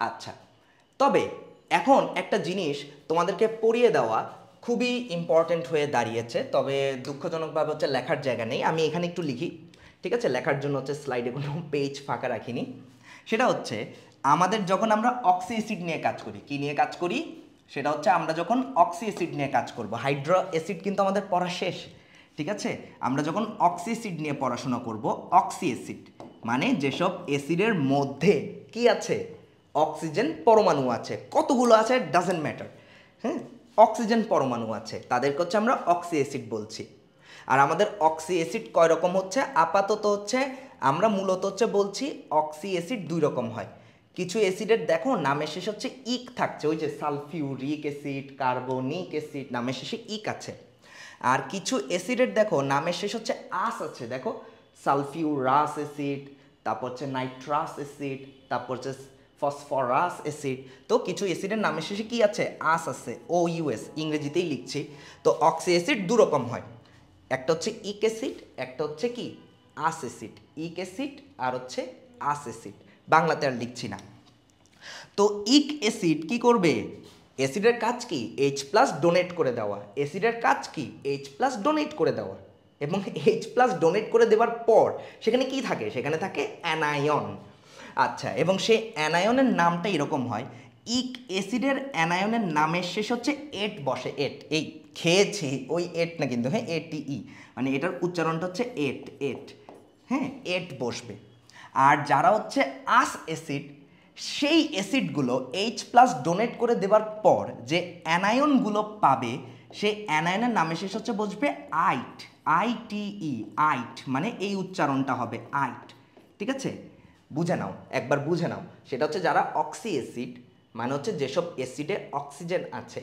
Speaker 1: আচ্ছা, তবে এখন একটা জিনিস তোমাদেরকে পড়িয়ে দেওয়া খুবই ইম্পর্ট্যান্ট হয়ে দাঁড়িয়েছে, তবে দুঃখজনকভাবে হচ্ছে লেখার জায়গা নেই। আমি এখানে একটু লিখি, ঠিক আছে, লেখার জন্য হচ্ছে স্লাইডে কোনো পেজ ফাঁকা রাখিনি। সেটা হচ্ছে আমাদের যখন আমরা অক্সি অ্যাসিড নিয়ে কাজ করি, কি নিয়ে কাজ করি, সেটা হচ্ছে আমরা যখন অক্সি অ্যাসিড নিয়ে কাজ করব, হাইড্রো অ্যাসিড কিন্তু আমাদের পড়া শেষ, ঠিক আছে। আমরা যখন অক্সি অ্যাসিড নিয়ে পড়াশোনা করব, অক্সি অ্যাসিড মানে যেসব অ্যাসিডের মধ্যে কি আছে, অক্সিজেন পরমাণু আছে, কতগুলো আছে ডাজেন্ট ম্যাটার, হ্যাঁ, অক্সিজেন পরমাণু আছে, তাদেরকে হচ্ছে আমরা অক্সি অ্যাসিড বলছি। আর আমাদের অক্সি অ্যাসিড কয় রকম হচ্ছে, আপাতত হচ্ছে আমরা মূলত হচ্ছে বলছি অক্সি অ্যাসিড 2 রকম হয়। কিছু অ্যাসিডের দেখো নামের শেষে হচ্ছে ইক থাকছে, ওই যে সালফিউরিক অ্যাসিড, কার্বনিক অ্যাসিড, নামের শেষে ইক আছে। আর কিছু অ্যাসিডের দেখো নামের শেষ হচ্ছে আস আছে, দেখো সালফিউরাস অ্যাসিড, তারপর হচ্ছে নাইট্রাস অ্যাসিড, তারপর হচ্ছে ফসফরাস অ্যাসিড। তো কিছু অ্যাসিডের নামের শেষে কি আছে, আস আছে, OUS, ইংরেজিতেই লিখছি। তো অক্সি অ্যাসিড 2 রকম হয়, একটা হচ্ছে ইক অ্যাসিড, একটা হচ্ছে কি আস অ্যাসিড। ইক অ্যাসিড আর হচ্ছে আস অ্যাসিড, বাংলাতে আর লিখছি না। তো ইক অ্যাসিড কি করবে, অ্যাসিডের কাজ কি H+ ডোনেট করে দেওয়া, অ্যাসিডের কাজ কি H+ ডোনেট করে দেওয়া। এবং H+ ডোনেট করে দেওয়ার পর সেখানে কি থাকে, সেখানে থাকে অ্যানায়ন। আচ্ছা, এবং সেই অ্যানায়নের নামটা এরকম হয় ইক অ্যাসিডের অ্যানায়নের নামের শেষ হচ্ছে এট বসে, এট, এই খেয়েছি ওই এট না কিন্তু, হ্যাঁ, এটিই, মানে এটার উচ্চারণটা হচ্ছে এট, এট, হ্যাঁ, এট বসবে। আর যারা হচ্ছে আস অ্যাসিড, সেই অ্যাসিডগুলো এইচ প্লাস ডোনেট করে দেওয়ার পর যে অ্যানায়নগুলো পাবে, সেই অ্যানায়নের নামের শেষ হচ্ছে বসবে আইট, আইটিই, আইট, মানে এই উচ্চারণটা হবে আইট। ঠিক আছে, বুঝে নাও, একবার বুঝে নাও। সেটা হচ্ছে যারা অক্সি অ্যাসিড, মানে হচ্ছে যেসব অ্যাসিডে অক্সিজেন আছে,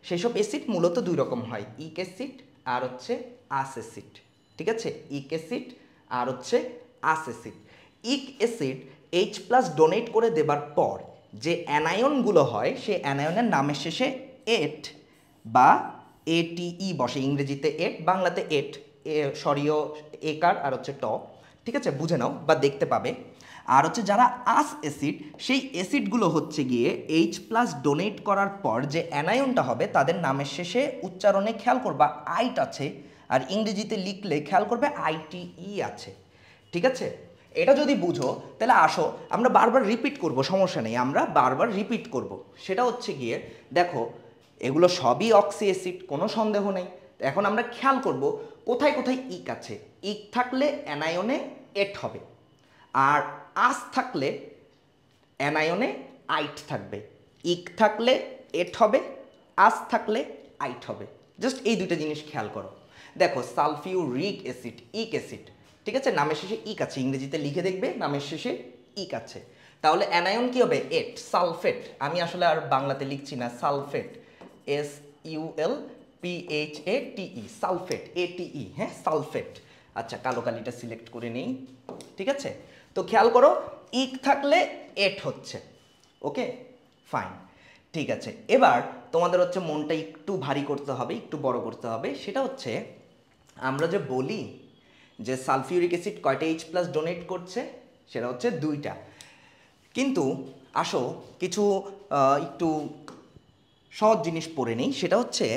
Speaker 1: সেসব অ্যাসিড মূলত দুই রকম হয়, ইক অ্যাসিড আর হচ্ছে আস অ্যাসিড। ঠিক আছে, ইক অ্যাসিড আর হচ্ছে আস অ্যাসিড। ইক অ্যাসিড এইচ প্লাস ডোনেট করে দেবার পর যে অ্যানায়নগুলো হয়, সেই অ্যানায়নের নামের শেষে এট বা এটিই বসে, ইংরেজিতে এট, বাংলাতে এট, সরিও একার আর হচ্ছে ট। ঠিক আছে, বুঝে নাও বা দেখতে পাবে। আর হচ্ছে যারা আস অ্যাসিড, সেই অ্যাসিডগুলো হচ্ছে গিয়ে এইচ প্লাস ডোনেট করার পর যে অ্যানায়নটা হবে, তাদের নামের শেষে উচ্চারণে খেয়াল করবা আইট আছে, আর ইংরেজিতে লিখলে খেয়াল করবে আইটিই আছে। ঠিক আছে, এটা যদি বুঝো তাহলে আসো আমরা বারবার রিপিট করব, সমস্যা নেই, আমরা বারবার রিপিট করব। সেটা হচ্ছে গিয়ে দেখো, এগুলো সবই অক্সি অ্যাসিড, কোনো সন্দেহ নেই। এখন আমরা খেয়াল করব কোথায় কোথায় ইক আছে। ইক থাকলে অ্যানায়নে এট হবে, আর আস থাকলে অ্যানায়নে আইট থাকবে। ইক থাকলে এট হবে, আস থাকলে আইট হবে। জাস্ট এই দুইটা জিনিস খেয়াল করো। দেখো, সালফিউরিক অ্যাসিড, ইক অ্যাসিড, ঠিক আছে, নামের শেষে ইক আছে, ইংরেজিতে লিখে দেখবে নামের শেষে ইক আছে, তাহলে অ্যানায়ন কি হবে? এট, সালফেট। আমি আসলে আর বাংলাতে লিখছি না, সালফেট, SULPHATE, সালফেট, ATE, হ্যাঁ, সালফেট। আচ্ছা, কালো কালিটা সিলেক্ট করে নেই। ঠিক আছে, তো খেয়াল করো, ইক থাকলে এট হচ্ছে। ওকে, ফাইন, ঠিক আছে। এবার তোমাদের হচ্ছে মনটা একটু ভারী করতে হবে, একটু বড় করতে হবে। সেটা হচ্ছে আমরা যে বলি যে সালফিউরিক অ্যাসিড কয়টা এইচ প্লাস ডোনেট করছে, সেটা হচ্ছে দুইটা। কিন্তু আসো কিছু একটু সহজ জিনিস পড়ে নিই। সেটা হচ্ছে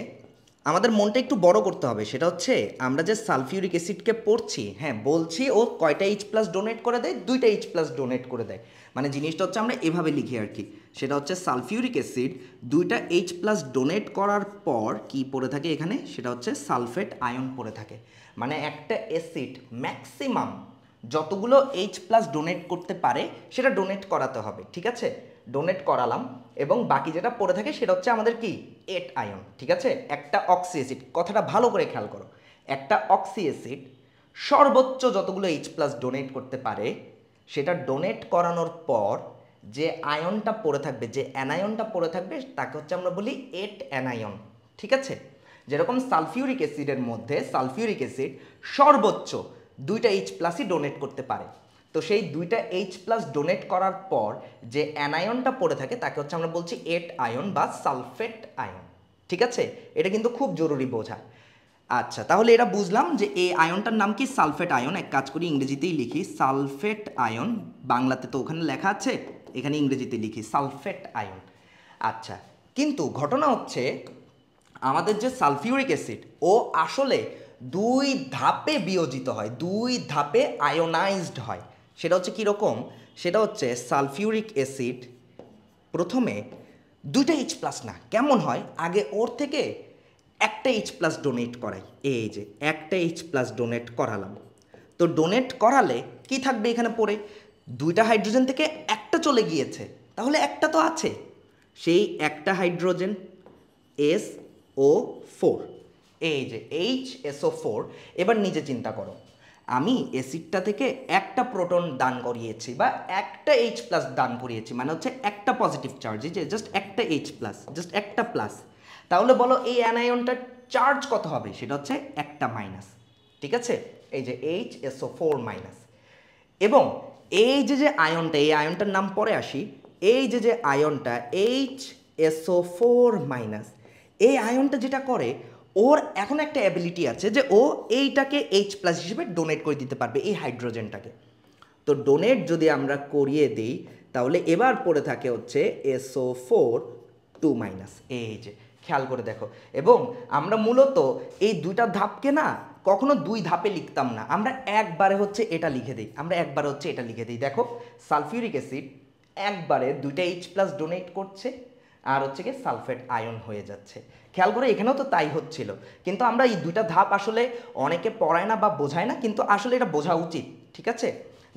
Speaker 1: আমাদের মনটা একটু বড় করতে হবে। সেটা হচ্ছে আমরা যে সালফিউরিক অ্যাসিডকে পড়ছি, হ্যাঁ, বলছি ও কয়টা এইচ প্লাস ডোনেট করে দেয়, দুইটা এইচ প্লাস ডোনেট করে দেয়। মানে জিনিসটা হচ্ছে আমরা এভাবে লিখি আর কি। সেটা হচ্ছে সালফিউরিক অ্যাসিড দুইটা এইচ প্লাস ডোনেট করার পর কি পড়ে থাকে এখানে, সেটা হচ্ছে সালফেট আয়ন পড়ে থাকে। মানে একটা অ্যাসিড ম্যাক্সিমাম যতগুলো এইচ প্লাস ডোনেট করতে পারে সেটা ডোনেট করাতে হবে। ঠিক আছে, ডোনেট করালাম, এবং বাকি যেটা পড়ে থাকে সেটা হচ্ছে আমাদের কি, এট আয়ন। ঠিক আছে, একটা অক্সি অ্যাসিড, কথাটা ভালো করে খেয়াল করো, একটা অক্সি অ্যাসিড সর্বোচ্চ যতগুলো এইচ প্লাস ডোনেট করতে পারে, সেটা ডোনেট করানোর পর যে আয়নটা পড়ে থাকবে, যে অ্যানায়নটা পড়ে থাকবে, তাকে হচ্ছে আমরা বলি এট অ্যানায়ন। ঠিক আছে, যেরকম সালফিউরিক অ্যাসিডের মধ্যে সালফিউরিক অ্যাসিড সর্বোচ্চ দুইটা এইচ প্লাসই ডোনেট করতে পারে, তো সেই দুইটা এইচ প্লাস ডোনেট করার পর যে অ্যানায়নটা পড়ে থাকে তাকে হচ্ছে আমরা বলছি এট আয়ন বা সালফেট আয়ন। ঠিক আছে, এটা কিন্তু খুব জরুরি বোঝা। আচ্ছা, তাহলে এটা বুঝলাম যে এই আয়নটার নাম কি, সালফেট আয়ন। এক কাজ করি, ইংরেজিতেই লিখি সালফেট আয়ন, বাংলাতে তো ওখানে লেখা আছে, এখানে ইংরেজিতে লিখি সালফেট আয়ন। আচ্ছা, কিন্তু ঘটনা হচ্ছে আমাদের যে সালফিউরিক অ্যাসিড, ও আসলে দুই ধাপে বিয়োজিত হয়, দুই ধাপে আয়োনাইজড হয়। সেটা হচ্ছে কীরকম, সেটা হচ্ছে সালফিউরিক অ্যাসিড প্রথমে দুইটা এইচ প্লাস না, কেমন হয়, আগে ওর থেকে একটা এইচ প্লাস ডোনেট করাই। এই যে একটা এইচ প্লাস ডোনেট করালাম, তো ডোনেট করালে কি থাকবে এখানে পড়ে, দুইটা হাইড্রোজেন থেকে একটা চলে গিয়েছে, তাহলে একটা তো আছে, সেই একটা হাইড্রোজেন SO4, এই যে HSO4। এবার নিজে চিন্তা করো, আমি অ্যাসিডটা থেকে একটা প্রোটন দান করিয়েছি বা একটা এইচ প্লাস দান করিয়েছি, মানে হচ্ছে একটা পজিটিভ চার্জ, এই যে জাস্ট একটা এইচ প্লাস, জাস্ট একটা প্লাস, তাহলে বলো এই অ্যানায়নটার চার্জ কত হবে, সেটা হচ্ছে একটা মাইনাস। ঠিক আছে, এই যে HSO4 মাইনাস। এবং এই যে আয়নটা, এই আয়নটার নাম পরে আসি, এই যে আয়নটা HSO4 মাইনাস, এই আয়নটা যেটা করে, ওর এখন একটা অ্যাবিলিটি আছে যে ও এইটাকে এইচ প্লাস হিসেবে ডোনেট করে দিতে পারবে, এই হাইড্রোজেনটাকে। তো ডোনেট যদি আমরা করিয়ে দিই, তাহলে এবার পড়ে থাকে হচ্ছে SO4 2 মাইনাস। এই যে খেয়াল করে দেখো, এবং আমরা মূলত এই দুইটা ধাপকে না কখনো দুই ধাপে লিখতাম না, আমরা একবারে হচ্ছে এটা লিখে দিই, আমরা একবারে হচ্ছে এটা লিখে দিই। দেখো, সালফিউরিক অ্যাসিড একবারে দুইটা এইচ প্লাস ডোনেট করছে, আর হচ্ছে কি সালফেট আয়ন হয়ে যাচ্ছে। খেয়াল করে এখানেও তো তাই হচ্ছিল, কিন্তু আমরা এই দুইটা ধাপ আসলে অনেকে পড়ায় না বা বোঝায় না, কিন্তু আসলে এটা বোঝা উচিত। ঠিক আছে,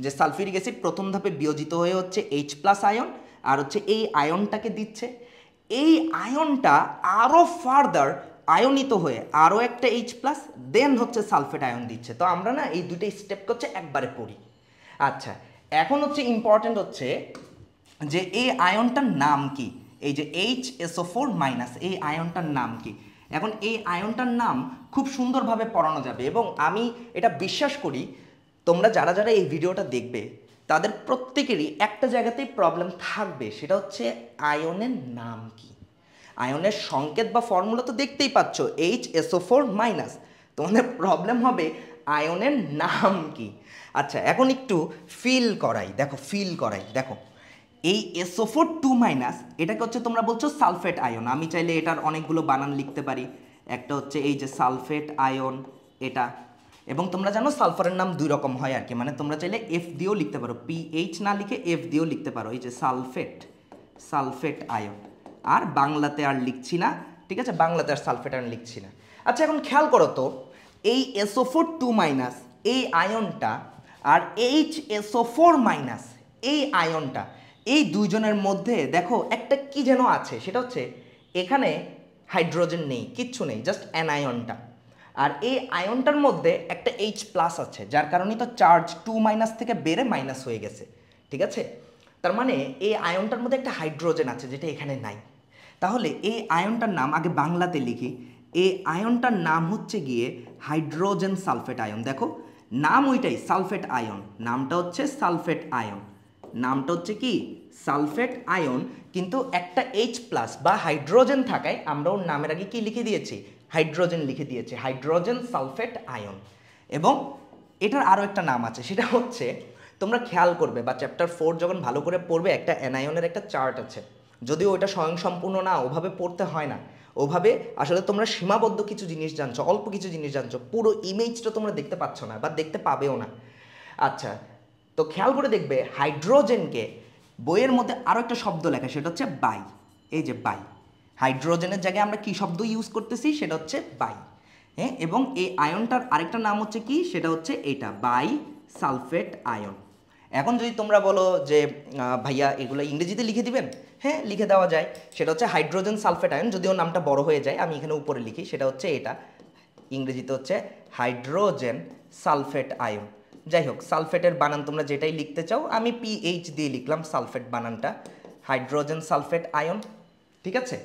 Speaker 1: যে সালফিউরিক অ্যাসিড প্রথম ধাপে বিয়োজিত হয়ে হচ্ছে H+ আয়ন, আর হচ্ছে এই আয়নটাকে দিচ্ছে, এই আয়নটা আরও ফার্দার আয়নিত হয়ে আরও একটা H+, দেন হচ্ছে সালফেট আয়ন দিচ্ছে। তো আমরা না এই দুটো স্টেপকে হচ্ছে একবারে পড়ি। আচ্ছা, এখন হচ্ছে ইম্পর্টেন্ট হচ্ছে যে এই আয়নটার নাম কি, এই যে HSO4- এই আয়নটার নাম কি। এখন এই আয়নটার নাম খুব সুন্দরভাবে পড়ানো যাবে, এবং আমি এটা বিশ্বাস করি তোমরা যারা যারা এই ভিডিওটা দেখবে তাদের প্রত্যেকেরই একটা জায়গাতেই প্রবলেম থাকবে, সেটা হচ্ছে আয়নের নাম কি। আয়নের সংকেত বা ফর্মুলা তো দেখতেই পাচ্ছ HSO4-, তোমাদের প্রবলেম হবে আয়নের নাম কি। আচ্ছা, এখন একটু ফিল করাই, দেখো এই SO4-, এটাকে হচ্ছে তোমরা বলছো সালফেট আয়ন। আমি চাইলে এটার অনেকগুলো বানান লিখতে পারি। একটা হচ্ছে এই যে সালফেট আয়ন এটা, এবং তোমরা জানো সালফারের নাম দুই রকম হয় আর কি, মানে তোমরা চাইলে F দিয়েও লিখতে পারো, PH না লিখে F দিয়েও লিখতে পারো। এই যে সালফেট আয়ন, আর বাংলাতে আর লিখছি না, ঠিক আছে, বাংলাতে আর সালফেট আয়ন লিখছি না। আচ্ছা, এখন খেয়াল করো তো এই SO4-, এই আয়নটা আর HSO4- এই আয়নটা, এই দুইজনের মধ্যে দেখো একটা কি যেন আছে, সেটা হচ্ছে এখানে হাইড্রোজেন নেই, কিচ্ছু নেই, জাস্ট অ্যানায়নটা। আর এই আয়নটার মধ্যে একটা H+ আছে, যার কারণে তো চার্জ 2- থেকে বেড়ে মাইনাস হয়ে গেছে। ঠিক আছে, তার মানে এই আয়নটার মধ্যে একটা হাইড্রোজেন আছে যেটা এখানে নাই। তাহলে এই আয়নটার নাম আগে বাংলাতে লিখি। এই আয়নটার নাম হচ্ছে গিয়ে হাইড্রোজেন সালফেট আয়ন। দেখো নাম ওইটাই সালফেট আয়ন, নামটা হচ্ছে সালফেট আয়ন, নামটা হচ্ছে কি সালফেট আয়ন, কিন্তু একটা H+ বা হাইড্রোজেন থাকায় আমরা ওর নামের আগে কি লিখে দিয়েছি, হাইড্রোজেন লিখে দিয়েছি, হাইড্রোজেন সালফেট আয়ন। এবং এটার আরও একটা নাম আছে, সেটা হচ্ছে তোমরা খেয়াল করবে বা চ্যাপ্টার 4 যখন ভালো করে পড়বে, একটা অ্যানায়নের একটা চার্ট আছে, যদিও ওটা স্বয়ংসম্পূর্ণ না, ওভাবে পড়তে হয় না, ওভাবে আসলে তোমরা সীমাবদ্ধ কিছু জিনিস জানছো, অল্প কিছু জিনিস জানছো, পুরো ইমেজটা তোমরা দেখতে পাচ্ছ না বা দেখতে পাবেও না। আচ্ছা, তো খেয়াল করে দেখবে হাইড্রোজেনকে বইয়ের মধ্যে আরও একটা শব্দ লেখা, সেটা হচ্ছে বাই। এই যে বাই, হাইড্রোজেনের জায়গায় আমরা কি শব্দ ইউজ করতেছি, সেটা হচ্ছে বাই। হ্যাঁ, এবং এই আয়নটার আরেকটা নাম হচ্ছে কি, সেটা হচ্ছে এটা বাই সালফেট আয়ন। এখন যদি তোমরা বলো যে ভাইয়া এগুলো ইংরেজিতে লিখে দিবেন, হ্যাঁ লিখে দেওয়া যায়। সেটা হচ্ছে হাইড্রোজেন সালফেট আয়ন, যদিও নামটা বড় হয়ে যায়, আমি এখানে উপরে লিখি, সেটা হচ্ছে এটা ইংরেজিতে হচ্ছে হাইড্রোজেন সালফেট আয়ন। যাই হোক, সালফেটের বানান তোমরা যেটাই লিখতে চাও, আমি PH দিয়ে লিখলাম সালফেট বানানটা, হাইড্রোজেন সালফেট আয়ন। ঠিক আছে,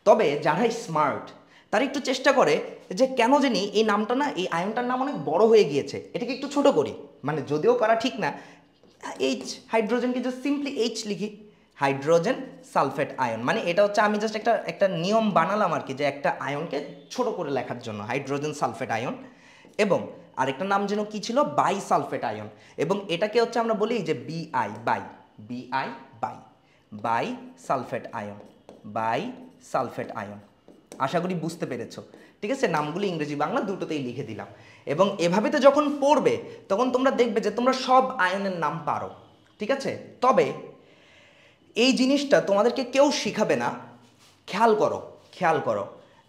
Speaker 1: তবে যারা স্মার্ট তারা একটু চেষ্টা করে যে কেন জানি এই নামটা না, এই আয়নটার নাম অনেক বড় হয়ে গিয়েছে, এটাকে একটু ছোট করি, মানে যদিও করা ঠিক না, এইচ হাইড্রোজেনকে জাস্ট সিম্পলি H লিখি, হাইড্রোজেন সালফেট আয়ন। মানে এটা হচ্ছে আমি জাস্ট একটা নিয়ম বানালাম আর কি, যে একটা আয়নকে ছোট করে লেখার জন্য, হাইড্রোজেন সালফেট আয়ন। এবং আরেকটা নাম যেন কি ছিল, বাই সালফেট আয়ন, এবং এটাকে হচ্ছে আমরা বলি যে BI bi, BI bi, bi sulphate ion, bi sulphate ion. আশা করি বুঝতে পেরেছো। ঠিক আছে, নামগুলি ইংরেজি বাংলা দুটোতেই লিখে দিলাম। এবং এভাবে তো যখন পড়বে তখন তোমরা দেখবে যে তোমরা সব আয়নের নাম পারো। ঠিক আছে, তবে এই জিনিসটা তোমাদেরকে কেউ শিখাবে না। খেয়াল করো,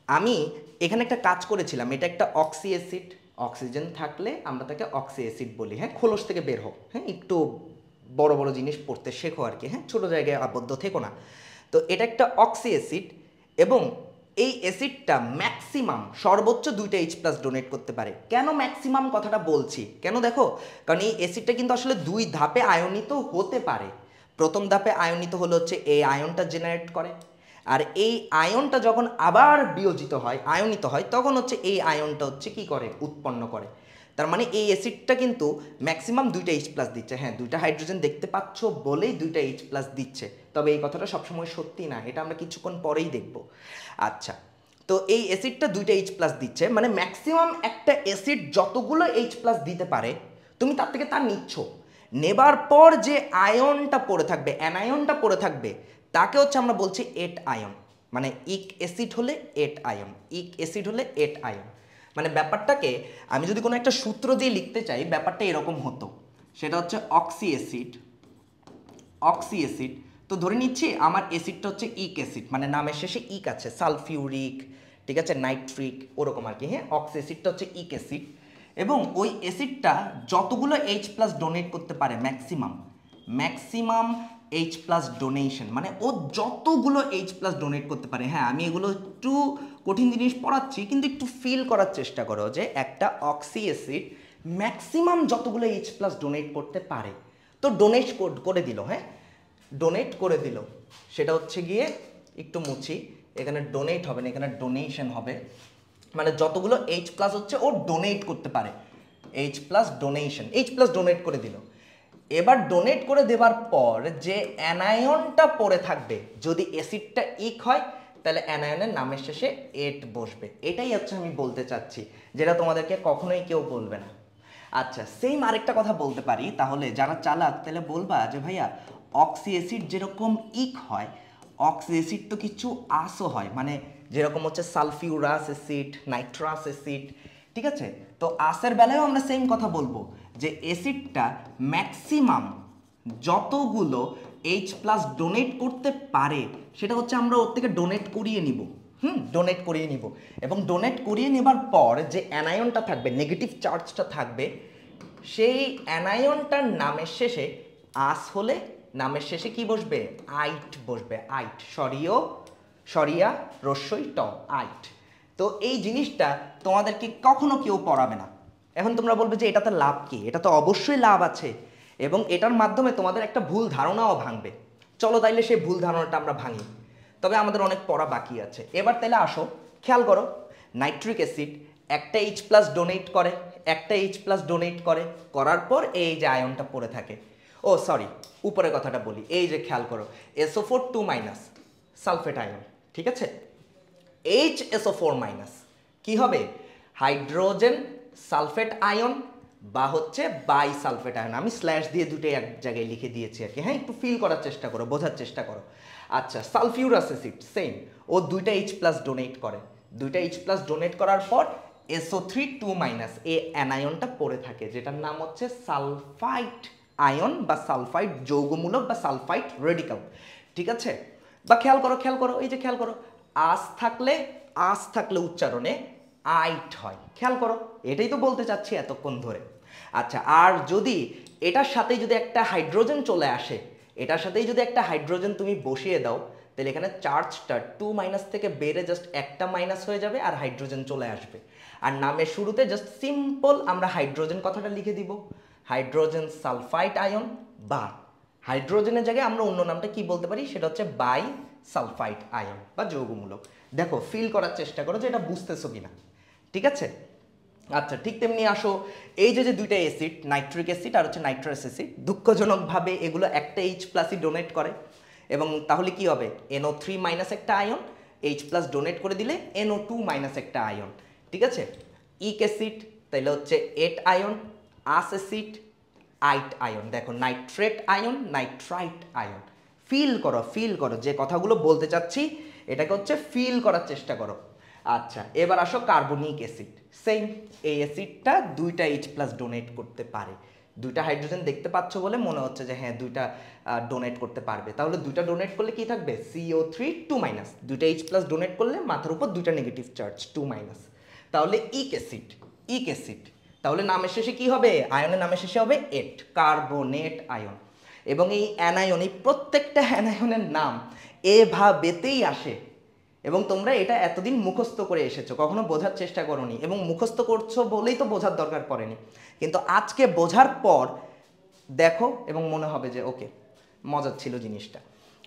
Speaker 1: আমি এখানে একটা কাজ করেছিলাম, এটা একটা অক্সি অ্যাসিড, অক্সিজেন থাকলে আমরা তাকে অক্সি অ্যাসিড বলি। হ্যাঁ, খোলস থেকে বের হোক, হ্যাঁ একটু বড় বড় জিনিস পড়তে শেখো আর কি, হ্যাঁ ছোটো জায়গায় আবদ্ধ থেকো না। তো এটা একটা অক্সি অ্যাসিড, এবং এই অ্যাসিডটা ম্যাক্সিমাম সর্বোচ্চ 2টা H+ ডোনেট করতে পারে। কেন ম্যাক্সিমাম কথাটা বলছি, কেন দেখো, কারণ এই অ্যাসিডটা কিন্তু আসলে 2 ধাপে আয়নিত হতে পারে। প্রথম ধাপে আয়নিত হলো হচ্ছে এই আয়নটা জেনারেট করে, আর এই আয়নটা যখন আবার বিয়োজিত হয়, আয়নিত হয়, তখন হচ্ছে এই আয়নটা হচ্ছে কি করে, উৎপন্ন করে। তার মানে এই অ্যাসিডটা কিন্তু ম্যাক্সিমাম 2টা H+ দিচ্ছে। হ্যাঁ, 2টা হাইড্রোজেন দেখতে পাচ্ছ বলেই 2টা H+ দিচ্ছে, তবে এই কথাটা সবসময় সত্যি না, এটা আমরা কিছুক্ষণ পরেই দেখব। আচ্ছা, তো এই অ্যাসিডটা 2টা H+ দিচ্ছে, মানে ম্যাক্সিমাম একটা অ্যাসিড যতগুলো H+ দিতে পারে তুমি তার থেকে তা নিচ্ছ। নেবার পর যে আয়নটা পড়ে থাকবে, অ্যানায়নটা পড়ে থাকবে, তাকে হচ্ছে আমরা বলছি এট আয়ন। মানে ইক অ্যাসিড হলে এট আয়ন, ইক অ্যাসিড হলে এট আয়ন। মানে ব্যাপারটাকে আমি যদি কোনো একটা সূত্র দিয়ে লিখতে চাই, ব্যাপারটা এরকম হতো, সেটা হচ্ছে অক্সি অ্যাসিড তো ধরে নিচ্ছি আমার অ্যাসিডটা হচ্ছে ইক অ্যাসিড, মানে নামের শেষে ইক আছে, সালফিউরিক, ঠিক আছে, নাইট্রিক, ওরকম আর কি। হ্যাঁ, অক্সি অ্যাসিডটা হচ্ছে ইক অ্যাসিড, এবং ওই অ্যাসিডটা যতগুলো H প্লাস ডোনেট করতে পারে ম্যাক্সিমাম H প্লাস ডোনেশন, মানে ও যতগুলো H প্লাস ডোনেট করতে পারে। হ্যাঁ, আমি এগুলো একটু কঠিন জিনিস পড়াচ্ছি, কিন্তু একটু ফিল করার চেষ্টা করো যে একটা অক্সি অ্যাসিড ম্যাক্সিমাম যতগুলো H প্লাস ডোনেট করতে পারে। তো ডোনেট করে দিল, হ্যাঁ ডোনেট করে দিল, সেটা হচ্ছে গিয়ে একটু মুছি, এখানে ডোনেট হবে না, এখানে ডোনেশন হবে, মানে যতগুলো H প্লাস হচ্ছে ও ডোনেট করতে পারে, H plus donation, H plus donate করে দিল। এবার ডোনেট করে দেওয়ার পর যে অ্যানায়নটা পড়ে থাকবে, যদি অ্যাসিডটা ইক হয় তাহলে অ্যানায়নের নামের শেষে এট বসবে। এটাই হচ্ছে আমি বলতে চাচ্ছি, যেটা তোমাদেরকে কখনোই কেউ বলবে না। আচ্ছা, সেম আরেকটা কথা বলতে পারি, তাহলে যারা চালাক তাহলে বলবা যে ভাইয়া অক্সি অ্যাসিড যেরকম ইক হয়, অক্সি অ্যাসিড তো কিছু আসও হয়, মানে যেরকম হচ্ছে সালফিউরাস অ্যাসিড, নাইট্রাস অ্যাসিড, ঠিক আছে। তো আসের বেলায়ও আমরা সেম কথা বলবো যে অ্যাসিডটা ম্যাক্সিমাম যতগুলো H প্লাস ডোনেট করতে পারে সেটা হচ্ছে আমরা ওর থেকে ডোনেট করিয়ে নিব, ডোনেট করিয়ে নিব, এবং ডোনেট করিয়ে নেবার পর যে অ্যানায়নটা থাকবে, নেগেটিভ চার্জটা থাকবে, সেই অ্যানায়নটার নামের শেষে আস হলে নামের শেষে কি বসবে, আইট বসবে, আইট, সরিয়া রস্যই ট, আইট। তো এই জিনিসটা তোমাদেরকে কখনো কেউ পড়াবে না। এখন তোমরা বলবে যে এটাতে লাভ কি, এটা তো অবশ্যই লাভ আছে, এবং এটার মাধ্যমে তোমাদের একটা ভুল ধারণাও ভাঙবে। চলো তাইলে সেই ভুল ধারণাটা আমরা ভাঙি, তবে আমাদের অনেক পড়া বাকি আছে। এবার তাহলে আসো, খেয়াল করো, নাইট্রিক অ্যাসিড একটা H প্লাস ডোনেট করে, একটা H প্লাস ডোনেট করার পর এই যে আয়নটা পড়ে থাকে, ও সরি উপরের কথাটা বলি, এই যে খেয়াল করো SO4 2 মাইনাস সালফেট আয়ন, ঠিক আছে, HSO4 মাইনাস কি হবে, হাইড্রোজেন সালফেট আয়ন বা হচ্ছে বাই সালফেট আয়ন। আমি স্ল্যাশ দিয়ে দুটোই এক জায়গায় লিখে দিয়েছি আর কি। হ্যাঁ, একটু ফিল করার চেষ্টা করো, বোঝার চেষ্টা করো। আচ্ছা, সালফিউরাস অ্যাসিড সেম, ও দুইটা H প্লাস ডোনেট করে, দুইটা H প্লাস ডোনেট করার পর SO3 2 মাইনাস এ অ্যানায়নটা পড়ে থাকে, যেটার নাম হচ্ছে সালফাইট আয়ন বা সালফাইট যৌগমূলক বা সালফাইট রেডিকাল, ঠিক আছে। বা খেয়াল করো, এই যে খেয়াল করো, আস থাকলে উচ্চারণে আইট হয়, খেয়াল করো, এটাই তো বলতে চাচ্ছি এতক্ষণ ধরে। আচ্ছা, আর যদি এটার সাথেই যদি একটা হাইড্রোজেন চলে আসে, এটার সাথেই যদি একটা হাইড্রোজেন তুমি বসিয়ে দাও, তাহলে এখানে চার্জটা 2 মাইনাস থেকে বেড়ে জাস্ট একটা মাইনাস হয়ে যাবে আর হাইড্রোজেন চলে আসবে। আর নামের শুরুতে জাস্ট সিম্পল আমরা হাইড্রোজেন কথাটা লিখে দিব, হাইড্রোজেন সালফাইট আয়ন, বা হাইড্রোজেনের জায়গায় আমরা অন্য নামটা কি বলতে পারি, সেটা হচ্ছে বাই সালফাইট আয়ন বা যৌগমূলক। দেখো, ফিল করার চেষ্টা করো যে এটা বুঝতেছো কিনা, ঠিক আছে। আচ্ছা, ঠিক তেমনি আসো, এই যে দুইটা অ্যাসিড, নাইট্রিক অ্যাসিড আর হচ্ছে নাইট্রাস অ্যাসিড, দুঃখজনকভাবে এগুলো একটা H প্লাসই ডোনেট করে, এবং তাহলে কি হবে, NO3 মাইনাস একটা আয়ন, H প্লাস ডোনেট করে দিলে NO2 মাইনাস একটা আয়ন, ঠিক আছে। ইক অ্যাসিড তাইলে হচ্ছে 8 আয়ন, আস অ্যাসিড 8 আয়ন। দেখো, nitrate ion, nitrite ion. Feel করো যে কথাগুলো বলতে চাচ্ছি, এটাকে হচ্ছে ফিল করার চেষ্টা করো। আচ্ছা, এবার আসো কার্বনিক অ্যাসিড, সেম, এই অ্যাসিডটা দুইটা H প্লাস ডোনেট করতে পারে, দুইটা হাইড্রোজেন দেখতে পাচ্ছ বলে মনে হচ্ছে যে হ্যাঁ দুইটা ডোনেট করতে পারবে, তাহলে দুইটা ডোনেট করলে কি থাকবে, CO3 2 মাইনাস, দুইটা H প্লাস ডোনেট করলে মাথার উপর দুইটা নেগেটিভ চার্জ 2 মাইনাস, তাহলে ইক অ্যাসিড, তাহলে নামের শেষে কি হবে, আয়নের নামের শেষে হবে এট, কার্বনেট আয়ন। এবং এই অ্যানায়ন, এই প্রত্যেকটা অ্যানায়নের নাম এভাবেতেই আসে, এবং তোমরা এটা এতদিন মুখস্থ করে এসেছো, কখনো বোঝার চেষ্টা করোনি, এবং মুখস্থ করছো বলেই তো বোঝার দরকার পড়েনি, কিন্তু আজকে বোঝার পর দেখো এবং মনে হবে যে ওকে, মজার ছিল জিনিসটা।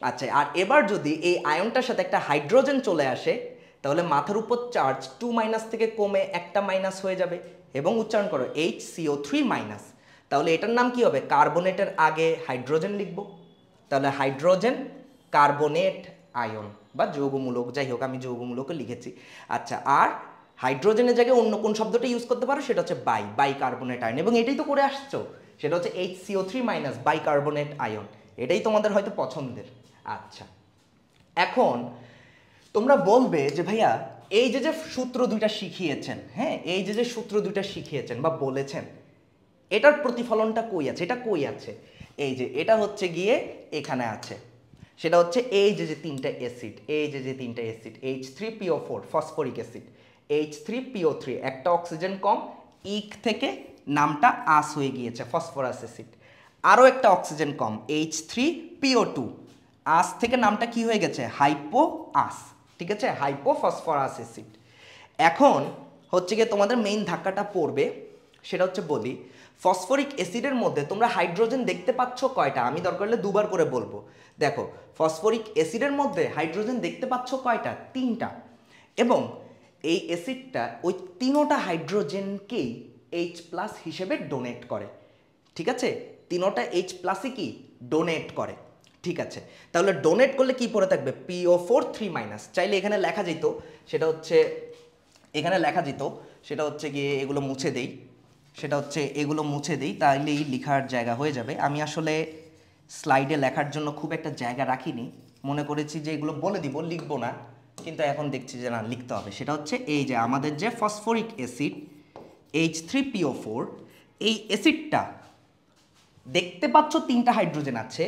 Speaker 1: আচ্ছা, আর এবার যদি এই আয়নটার সাথে একটা হাইড্রোজেন চলে আসে, তাহলে মাথার উপর চার্জ 2 মাইনাস থেকে কমে একটা মাইনাস হয়ে যাবে, এবং উচ্চারণ করো HCO3 মাইনাস, তাহলে এটার নাম কি হবে, কার্বনেটের আগে হাইড্রোজেন লিখবো, তাহলে হাইড্রোজেন কার্বনেট আয়ন বা যৌগমূলক, যাই হোক আমি যৌগমূলকও লিখেছি। আচ্ছা, আর হাইড্রোজেনের জায়গায় অন্য কোন শব্দটা ইউজ করতে পারো, সেটা হচ্ছে বাই কার্বনেট আয়ন, এবং এটাই তো করে আসছো, সেটা হচ্ছে HCO3 minus by carbonate ion, এটাই তোমাদের হয়তো পছন্দের। আচ্ছা, এখন তোমরা বলবে যে ভাইয়া এই যে সূত্র দুইটা শিখিয়েছেন, হ্যাঁ এই যে সূত্র দুইটা শিখিয়েছেন বা বলেছেন, এটার প্রতিফলনটা কই আছে, এটা কই আছে, এই যে এটা হচ্ছে গিয়ে এখানে আছে, সেটা হচ্ছে এই যে তিনটা অ্যাসিড, এই যে তিনটা acid H3PO4 phosphoric acid, H3PO3 একটা অক্সিজেন কম, ইক থেকে নামটা আস হয়ে গিয়েছে ফসফরাস অ্যাসিড। আরও একটা অক্সিজেন কম H3PO2, আস থেকে নামটা কি হয়ে গেছে হাইপো আস, ঠিক আছে, হাইপো ফসফরাস অ্যাসিড। এখন হচ্ছে গিয়ে তোমাদের মেইন ধাক্কাটা পড়বে, সেটা হচ্ছে বলি ফসফরিক অ্যাসিডের মধ্যে তোমরা হাইড্রোজেন দেখতে পাচ্ছ কয়টা, আমি দরকার হলে দুবার করে বলবো। দেখো ফসফরিক অ্যাসিডের মধ্যে হাইড্রোজেন দেখতে পাচ্ছ কয়টা, তিনটা, এবং এই অ্যাসিডটা ওই তিনোটা হাইড্রোজেনকেই H+ হিসেবে ডোনেট করে, ঠিক আছে, তিনোটা H+ কি ডোনেট করে, ঠিক আছে। তাহলে ডোনেট করলে কি পড়ে থাকবে PO4 3-, চাইলে এখানে লেখা যেত, সেটা হচ্ছে এখানে লেখা যেত, সেটা হচ্ছে গিয়ে এগুলো মুছে দেই, সেটা হচ্ছে এগুলো মুছে দিই, তাহলেই লেখার জায়গা হয়ে যাবে। আমি আসলে স্লাইডে লেখার জন্য খুব একটা জায়গা রাখিনি, মনে করেছি যে এগুলো বলে দিব, লিখবো না, কিন্তু এখন দেখছি যে না লিখতে হবে। সেটা হচ্ছে এই যে আমাদের যে ফসফরিক অ্যাসিড H3PO4, এই অ্যাসিডটা দেখতে পাচ্ছ তিনটা হাইড্রোজেন আছে,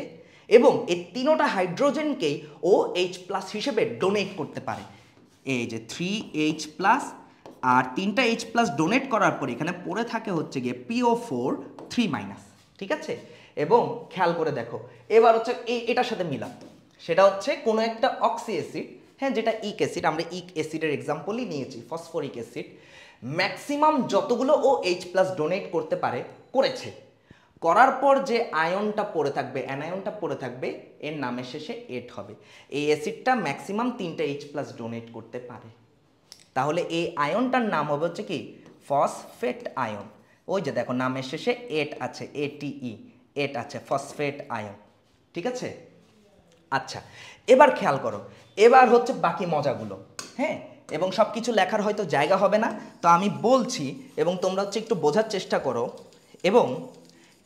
Speaker 1: এবং এই তিনোটা হাইড্রোজেনকেই ও H+ হিসেবে ডোনেট করতে পারে। এই যে 3H+, আর তিনটা H+ ডোনেট করার পর এখানে পড়ে থাকে হচ্ছে গিয়ে PO4 3-, ঠিক আছে। এবং খেয়াল করে দেখো এবার হচ্ছে এটার সাথে মিলাম, সেটা হচ্ছে কোনো একটা অক্সি অ্যাসিড, হ্যাঁ, যেটা ইক অ্যাসিড, আমরা ইক অ্যাসিডের এক্সাম্পলই নিয়েছি, ফসফরিক অ্যাসিড ম্যাক্সিমাম যতগুলো ও H+ ডোনেট করতে পারে করেছে, করার পর যে আয়নটা পড়ে থাকবে, অ্যানায়নটা পড়ে থাকবে, এর নামের শেষে এট হবে। এই অ্যাসিডটা ম্যাক্সিমাম তিনটা H+ ডোনেট করতে পারে, তাহলে এই আয়নটার নাম হবে হচ্ছে কি ফসফেট আয়ন। ওই যে দেখো নামের শেষে এট আছে, ATE, এট আছে, ফসফেট আয়ন, ঠিক আছে। আচ্ছা এবার খেয়াল করো, এবার হচ্ছে বাকি মজাগুলো, হ্যাঁ, এবং সব কিছু লেখার হয়তো জায়গা হবে না, তো আমি বলছি এবং তোমরা হচ্ছে একটু বোঝার চেষ্টা করো। এবং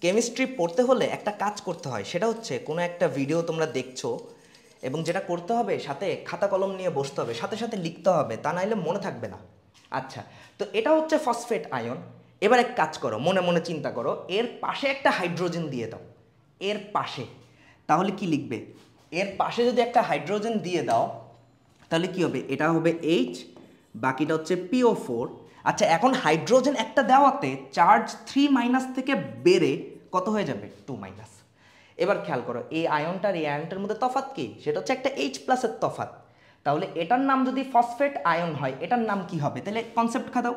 Speaker 1: কেমিস্ট্রি পড়তে হলে একটা কাজ করতে হয়, সেটা হচ্ছে কোনো একটা ভিডিও তোমরা দেখছো এবং যেটা করতে হবে সাথে খাতা কলম নিয়ে বসতে হবে, সাথে সাথে লিখতে হবে, তা নাইলে মনে থাকবে না। আচ্ছা, তো এটা হচ্ছে ফসফেট আয়ন। এবার এক কাজ করো, মনে মনে চিন্তা করো, এর পাশে একটা হাইড্রোজেন দিয়ে দাও, এর পাশে, তাহলে কি লিখবে, এর পাশে যদি একটা হাইড্রোজেন দিয়ে দাও তাহলে কি হবে, এটা হবে H, বাকিটা হচ্ছে PO4। আচ্ছা এখন হাইড্রোজেন একটা দেওয়াতে চার্জ 3- থেকে বেড়ে কত হয়ে যাবে 2-। এবার খেয়াল করো এই আয়নটার এই আয়নটার মধ্যে তফাৎ কি, সেটা হচ্ছে একটা H+ এর তফাৎ। তাহলে এটার নাম যদি ফসফেট আয়ন হয় এটার নাম কি হবে, তাহলে কনসেপ্ট খাতাও,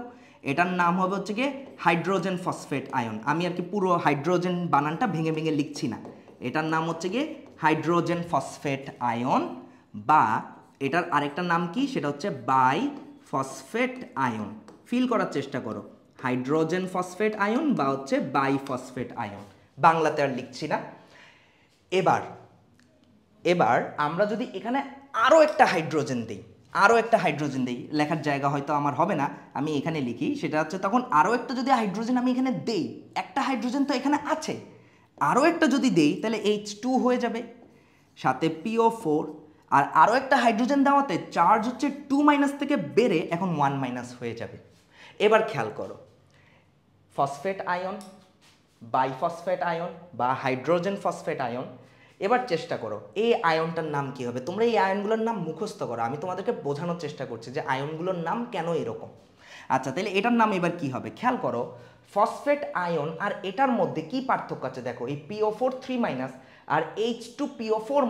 Speaker 1: এটার নাম হবে হচ্ছে গিয়ে হাইড্রোজেন ফসফেট আয়ন। আমি আর কি পুরো হাইড্রোজেন বানানটা ভেঙে ভেঙে লিখছি না, এটার নাম হচ্ছে গিয়ে হাইড্রোজেন ফসফেট আয়ন, বা এটার আরেকটা নাম কি, সেটা হচ্ছে বাই ফসফেট আয়ন। ফিল করার চেষ্টা করো, হাইড্রোজেন ফসফেট আয়ন বা হচ্ছে বাই ফসফেট আয়ন, বাংলাতে আর লিখছি না। এবার এবার আমরা যদি এখানে আরও একটা হাইড্রোজেন দিই, আরও একটা হাইড্রোজেন দিই, লেখার জায়গা হয়তো আমার হবে না, আমি এখানে লিখি, সেটা হচ্ছে তখন আরও একটা যদি হাইড্রোজেন আমি এখানে দেই, একটা হাইড্রোজেন তো এখানে আছে, আরও একটা যদি দেই তাহলে H2 হয়ে যাবে, সাথে PO4, আর আরও একটা হাইড্রোজেন দেওয়াতে চার্জ হচ্ছে 2- থেকে বেড়ে এখন 1- হয়ে যাবে। এবার খেয়াল করো ফসফেট আয়ন, বাইফসফেট আয়ন বা হাইড্রোজেন ফসফেট আয়ন। এবার চেষ্টা করো এই আয়নটার নাম কি হবে, তোমরা এই আয়নগুলোর নাম মুখস্থ করো, আমি তোমাদেরকে বোঝানোর চেষ্টা করছি যে আয়নগুলোর নাম কেন এরকম। আচ্ছা তাহলে এটার নাম এবার কি হবে, খেয়াল করো ফসফেট আয়ন আর এটার মধ্যে কি পার্থক্য আছে, দেখো এই PO4 3- আর H2PO4-,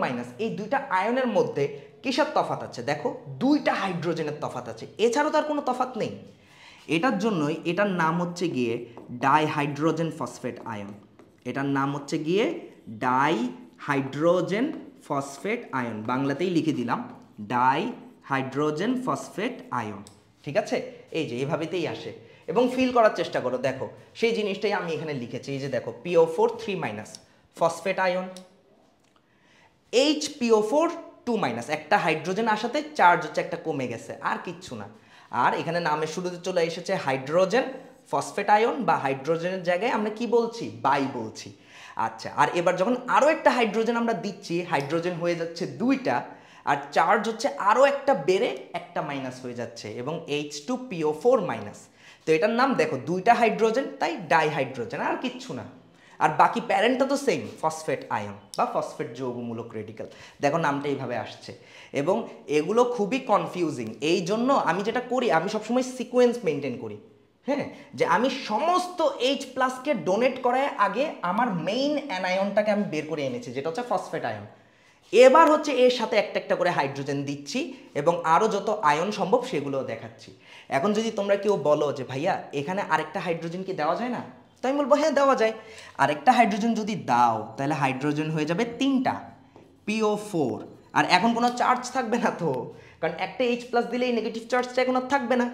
Speaker 1: এই দুইটা আয়নের মধ্যে কিসের তফাৎ আছে, দেখো দুইটা হাইড্রোজেনের তফাৎ আছে, এছাড়াও তার কোনো তফাৎ নেই। এটার জন্যই এটার নাম হচ্ছে গিয়ে ডাইহাইড্রোজেন ফসফেট আয়ন, এটার নাম হচ্ছে গিয়ে ডাইহাইড্রোজেন ফসফেট আয়ন, বাংলাতেই লিখে দিলাম ডাইহাইড্রোজেন ফসফেট আয়ন, ঠিক আছে। এই যে এভাবেতেই আসে, এবং ফিল করার চেষ্টা করো, দেখো সেই জিনিসটাই আমি এখানে লিখেছি, এই যে দেখো PO4 3- ফসফেট আয়ন, HPO4 2-, একটা হাইড্রোজেন আসাতে চার্জ হচ্ছে একটা কমে গেছে, আর কিচ্ছু না। আর এখানে নামের শুরুতে চলে এসেছে হাইড্রোজেন ফসফেট আয়ন, বা হাইড্রোজেনের জায়গায় আমরা কি বলছি, বাই বলছি। আচ্ছা আর এবার যখন আরও একটা হাইড্রোজেন আমরা দিচ্ছি, হাইড্রোজেন হয়ে যাচ্ছে দুইটা, আর চার্জ হচ্ছে আরও একটা বেড়ে একটা মাইনাস হয়ে যাচ্ছে, এবং H2PO4-। তো এটার নাম দেখো দুইটা হাইড্রোজেন তাই ডাইহাইড্রোজেন, আর কিচ্ছু না। আর বাকি প্যারেন্টটা তো সেম, ফসফেট আয়ন বা ফসফেট যৌগমূলক রেডিক্যাল। দেখো নামটা এইভাবে আসছে, এবং এগুলো খুবই কনফিউজিং। এই জন্য আমি যেটা করি, আমি সবসময় সিকোয়েন্স মেনটেন করি, হ্যাঁ, যে আমি সমস্ত এইচ প্লাসকে ডোনেট করার আগে আমার মেইন অ্যানায়নটাকে আমি বের করে এনেছি, যেটা হচ্ছে ফসফেট আয়ন। এবার হচ্ছে এর সাথে একটা একটা করে হাইড্রোজেন দিচ্ছি এবং আরও যত আয়ন সম্ভব সেগুলোও দেখাচ্ছি। এখন যদি তোমরা কেউ বলো যে ভাইয়া এখানে আরেকটা হাইড্রোজেন কি দেওয়া যায় না, তো আমি বলবো হ্যাঁ দেওয়া যায়। আরেকটা হাইড্রোজেন যদি দাও তাহলে হাইড্রোজেন হয়ে যাবে 3টা, PO4। আর এখন কোনো চার্জ থাকবে না তো, কারণ একটা H প্লাস দিলেই নেগেটিভ চার্জটা এখন আর থাকবে না।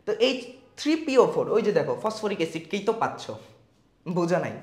Speaker 1: তো H3PO4, ওই যে দেখো ফসফরিক অ্যাসিডকেই তো পাচ্ছ, বোঝা নাই?